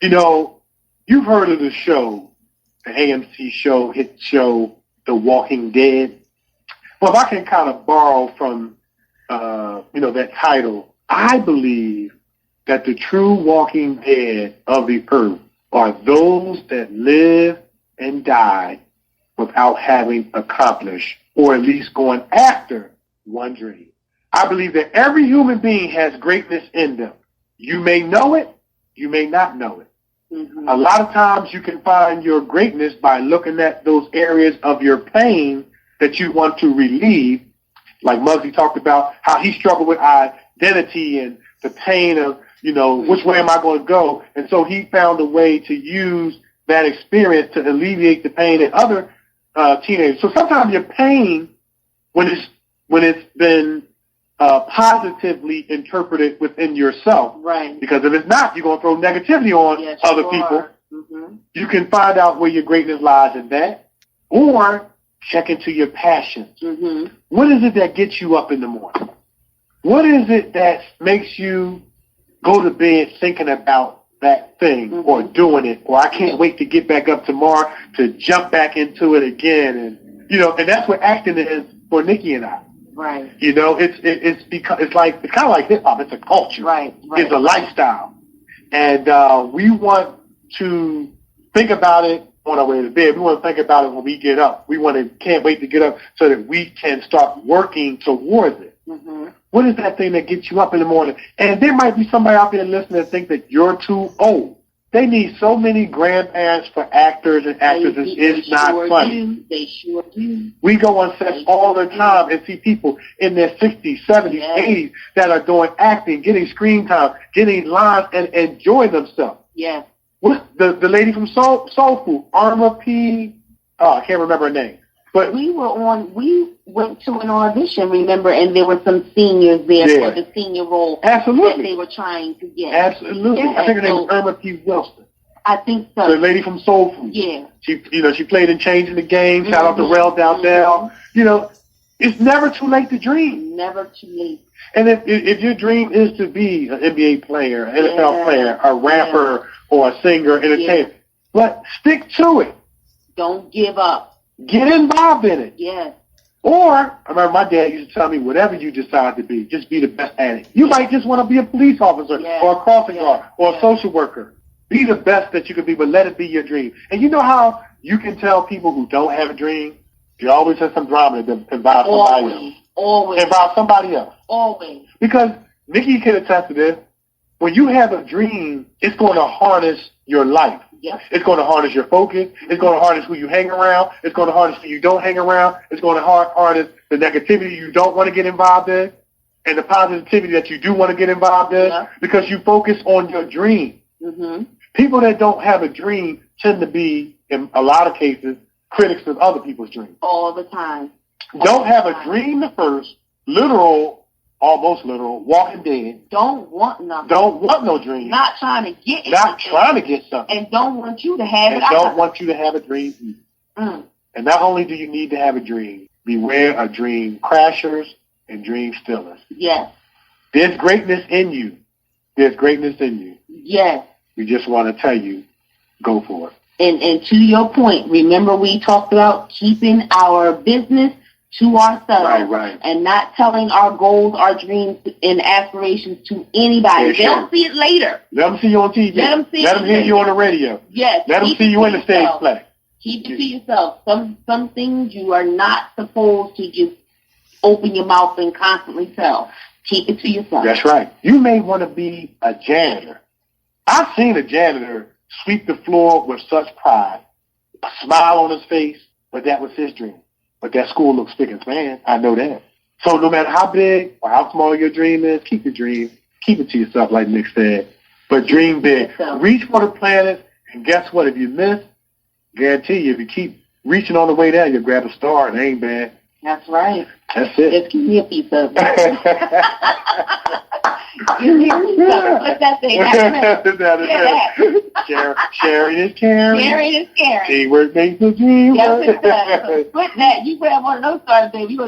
You've heard of the show, the AMC show, hit show, The Walking Dead. Well, if I can kind of borrow from, that title, I believe that the true walking dead of the earth are those that live and die without having accomplished, or at least going after, one dream. I believe that every human being has greatness in them. You may know it, you may not know it. A lot of times you can find your greatness by looking at those areas of your pain that you want to relieve. Like Mugzy talked about how he struggled with identity and the pain of, which way am I going to go? And so he found a way to use that experience to alleviate the pain in other teenagers. So sometimes your pain, when it's been positively interpreted within yourself.
Right.
Because if it's not, you're going to throw negativity on other people. You can find out where your greatness lies in that, or check into your passions. What is it that gets you up in the morning? What is it that makes you go to bed thinking about that thing or doing it, or I can't wait to get back up tomorrow to jump back into it again? And, and that's what acting is for Nikee and I.
Right.
It's because it's kind of like hip hop. It's a culture.
Right.
It's a lifestyle, and we want to think about it on our way to bed. We want to think about it when we get up. Can't wait to get up so that we can start working towards it. What is that thing that gets you up in the morning? And there might be somebody out there listening that think that you're too old. They need so many grandparents for actors and actresses. It's not funny.
They sure do.
We go on sets all the time and see people in their 60s, 70s, 80s that are doing acting, getting screen time, getting lines, and enjoying themselves.
Yeah.
What the lady from Soul Food, Arma P. I can't remember her name. But
we went to an audition, remember, and there were some seniors there for the senior role that they were trying to get.
Absolutely.
Yeah.
I think her name was Irma P. Wilson.
I think so.
The lady from Soul Food.
Yeah.
She played in Changing the Game. Shout out to Rel Dowdell. It's never too late to dream.
Never too late.
And if your dream is to be an NBA player, an NFL player, a rapper, or a singer, entertainer, but stick to it.
Don't give up.
Get involved in it.
Yes.
Or, I remember my dad used to tell me, whatever you decide to be, just be the best at it. You might just want to be a police officer or a crossing guard or a social worker. Be the best that you can be, but let it be your dream. And you know how you can tell people who don't have a dream? You always have some drama that involves somebody else.
Always.
Involves somebody else.
Always.
Because Nikee can attest to this. When you have a dream, it's going to harness your life.
Yes.
It's going to harness your focus. It's going to harness who you hang around. It's going to harness who you don't hang around. It's going to harness the negativity you don't want to get involved in and the positivity that you do want to get involved in because you focus on your dream. People that don't have a dream tend to be, in a lot of cases, critics of other people's dreams.
All the time.
Don't have a dream at first, almost literal, walking dead.
Don't want nothing.
Don't want no dream.
Not trying to get it.
Not trying to get something.
And don't want you to have it.
And don't want you to have a dream either. And not only do you need to have a dream, beware of dream crashers and dream stealers.
Yes.
There's greatness in you. There's greatness in you.
Yes.
We just want to tell you, go for it.
And to your point, remember we talked about keeping our business to ourselves and not telling our goals, our dreams, and aspirations to anybody. They'll see it later.
Let them see you on TV. Let them hear you on the radio.
Yes.
Let them see you in the stage play.
Keep it to yourself. Some things you are not supposed to just open your mouth and constantly tell. Keep it to yourself.
That's right. You may want to be a janitor. I've seen a janitor sweep the floor with such pride, a smile on his face, but that was his dream. But that school looks spick and span. I know that. So no matter how big or how small your dream is, keep your dream. Keep it to yourself, like Nick said. But dream big. Reach for the planet, and guess what? If you miss, guarantee you, if you keep reaching on the way down, you'll grab a star. It ain't bad.
That's right.
That's it.
Just give me a piece of it. You hear me? What's that thing?
Sharing is caring.
Sharing is caring.
Teamwork makes the dream.
Yes, it does. Put that. You grab one of those stars, baby. You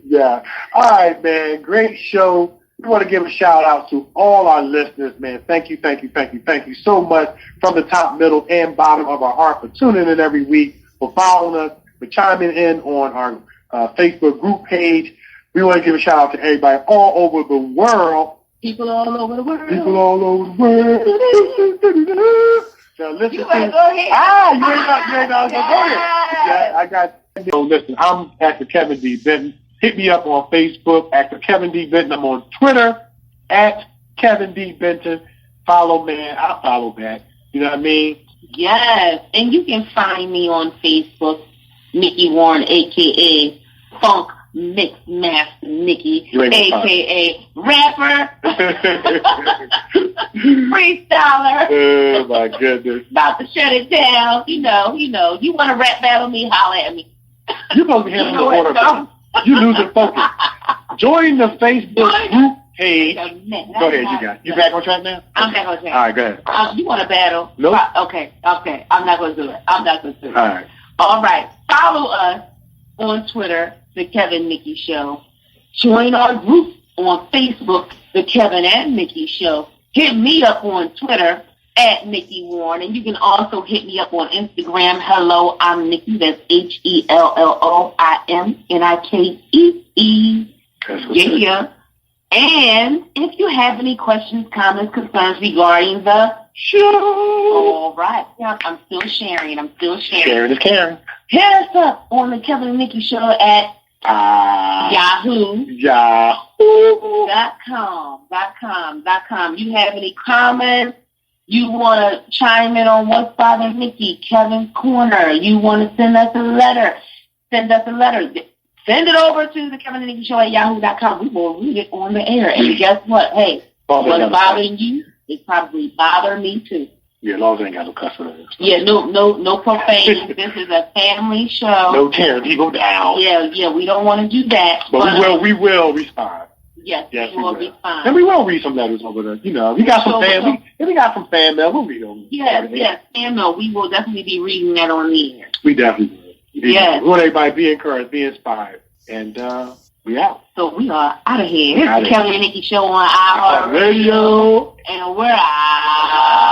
Yeah. All right, man. Great show. We want to give a shout out to all our listeners, man. Thank you so much from the top, middle, and bottom of our heart for tuning in every week, for following us, for chiming in on our Facebook group page. We want to give a shout out to everybody all over the world.
People all over the world.
People all over the world. So listen,
you better go ahead.
You ain't got to go ahead. Yeah, I got. So listen, I'm Actor Kevin D. Benton. Hit me up on Facebook, Actor Kevin D. Benton. I'm on Twitter, @Kevin D. Benton. Follow, man. I'll follow back. You know what I mean?
Yes. And you can find me on Facebook, Nikee Warren, a.k.a. Funk Mix Master Nikee, a.k.a. rapper, freestyler.
Oh, my goodness.
About to shut it down. You know. You want to rap battle me, holler at me.
You're supposed to be handling the order. You losing focus. Join the Facebook group page. Go ahead, you got it. You back on track now?
I'm back on track.
All right, go ahead.
You want to battle?
Nope.
Okay. I'm not going to do it.
All right.
All right. Follow us on Twitter, The Kevin Nikee Show. Join our group on Facebook, The Kevin and Nikee Show. Hit me up on Twitter, @Nikee Warren. And you can also hit me up on Instagram. Hello, I'm Nikee. That's HELLOIMNIKEE. Yeah. And if you have any questions, comments, concerns regarding the show, all right. I'm still sharing.
Sharing is caring.
Hit us up on the Kevin and Nikee Show at Yahoo.com. You have any comments? You want to chime in on what's bothering Nikee, Kevin's Corner. You want to send us a letter. Send it over to the Kevin and Nikee Show at Yahoo.com. We will read it on the air. And guess what? Hey, what's bothering you, it probably bother me too.
Yeah, as long as I ain't got no cuss words.
Yeah, no profane. This is a family show.
No tearing people down.
Yeah, we don't want to do that.
But we will respond.
Yes, we will respond.
And we will read some letters over there. You know, we got some fan. If we got some fan mail, we'll read them.
Yes, fan mail. We will definitely be reading that on the air.
We definitely will.
Yes.
We want everybody to be encouraged, be inspired, and we out.
So we are out of here. This is the Kevin and Nikee Show on iHeartRadio, and we're out.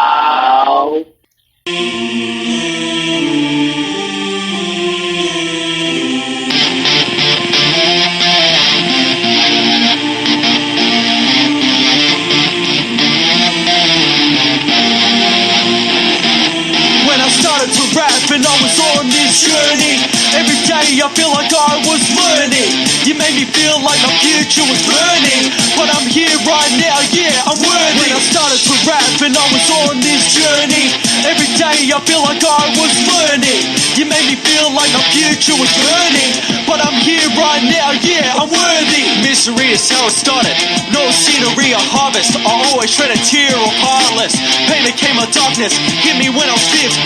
When I started to rap and I was on this journey, every day I feel like I was learning. You made me feel like my future was burning, but I'm here right now, yeah, I'm worthy. When I started to rap and I was on this journey, every day I feel like I was learning. You made me feel like my future was burning, but I'm here right now, yeah, I'm worthy. Misery is how it started, no scenery or harvest. I always shed a tear of heartless. Pain became a darkness, hit me when I was 15.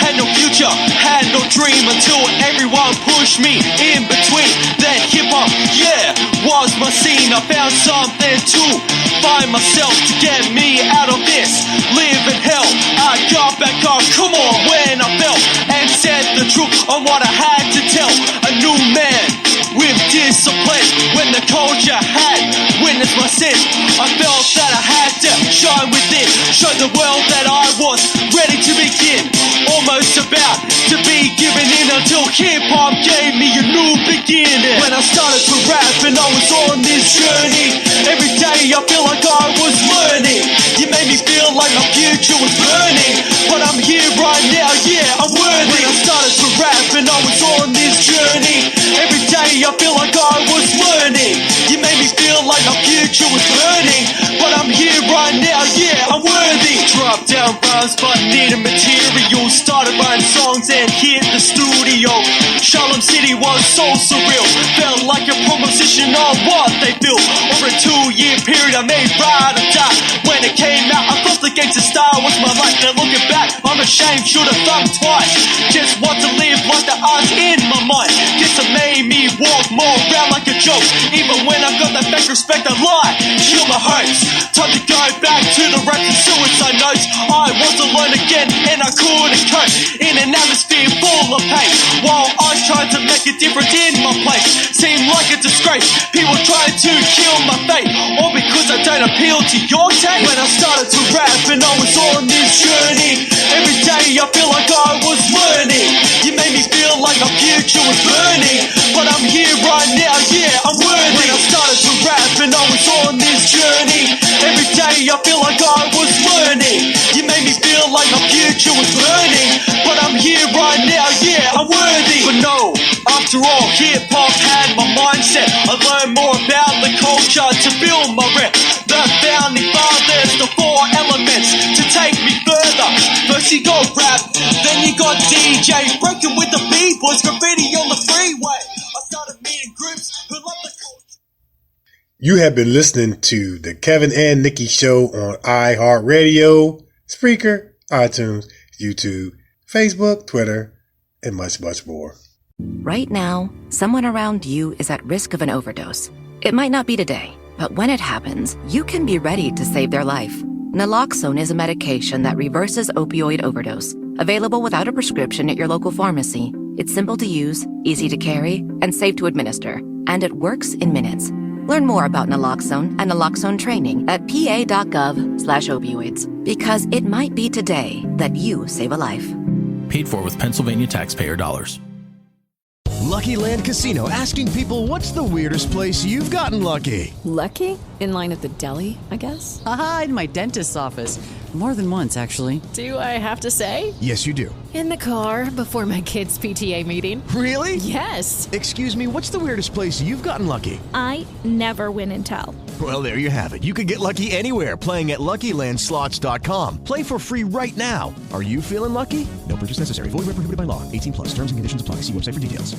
Had no future, had no dream, until everyone pushed me in between. Then hip-hop, yeah, was my scene. I found something to find myself, to get me out of this living hell. I got back up, come on, when I felt and said the truth on what I had to tell. A new man with discipline. When the culture had witnessed my sins, I felt that I had to shine within, show the world that I was ready to begin, almost about to be given in, until hip-hop gave me a new beginning. When I started to rap and I was on this journey, every day I feel like I was learning. You made me feel like my future was burning, but I'm here right now, yeah, I'm worthy. When I started to rap and I was on this journey, every day I feel like I was future was burning, but I'm here right now, yeah, I'm worthy. Drop down rhymes, but needed material. Started writing songs and hit the studio. Shalom City was so surreal. Felt like a proposition on what they built. Over a 2-year period, I made Ride or Die. When it came out, I thought the gangster style was my life. Now looking back, I'm ashamed, should've thought twice. Just want to live like the odds in my mind. This made me walk more around like a joke. Even when I got that fake respect, I lie. Kill my hopes. Time to go back to the rap and suicide notes. I was alone again and I couldn't cope. In an atmosphere full of pain, while I tried to make a difference in my place. Seemed like a disgrace. People tried to kill my fate, all because I don't appeal to your taste. When I started to rap and I was on this journey, every day I feel like I was learning. You made me feel like my future was burning, but I'm here right now, yeah, I'm worthy. When I started to rap and I was on this journey, every day I feel like I was learning. You made me feel like my future was burning, but I'm here right now, yeah, I'm worthy. But no, after all, hip-hop had my mindset. I learned more about the culture to build my rep. The founding fathers, the 4 elements to take me further. First you got rap, then you got DJ, breaking with the B-boys, graffiti on the freeway. I started meeting groups who love the culture.
You have been listening to the Kevin and Nikee Show on iHeartRadio, Spreaker, iTunes, YouTube, Facebook, Twitter, and much, much more.
Right now, someone around you is at risk of an overdose. It might not be today, but when it happens, you can be ready to save their life. Naloxone is a medication that reverses opioid overdose. Available without a prescription at your local pharmacy. It's simple to use, easy to carry, and safe to administer. And it works in minutes. Learn more about naloxone and naloxone training at pa.gov/opioids. Because it might be today that you save a life.
Paid for with Pennsylvania taxpayer dollars.
Lucky Land Casino, asking people, what's the weirdest place you've gotten lucky?
Lucky? In line at the deli, I guess?
Aha, in my dentist's office. More than once, actually.
Do I have to say?
Yes, you do.
In the car before my kids' PTA meeting.
Really?
Yes.
Excuse me, what's the weirdest place you've gotten lucky?
I never win and tell.
Well, there you have it. You can get lucky anywhere, playing at LuckyLandSlots.com. Play for free right now. Are you feeling lucky? No purchase necessary. Void where prohibited by law. 18+. Terms and conditions apply. See website for details.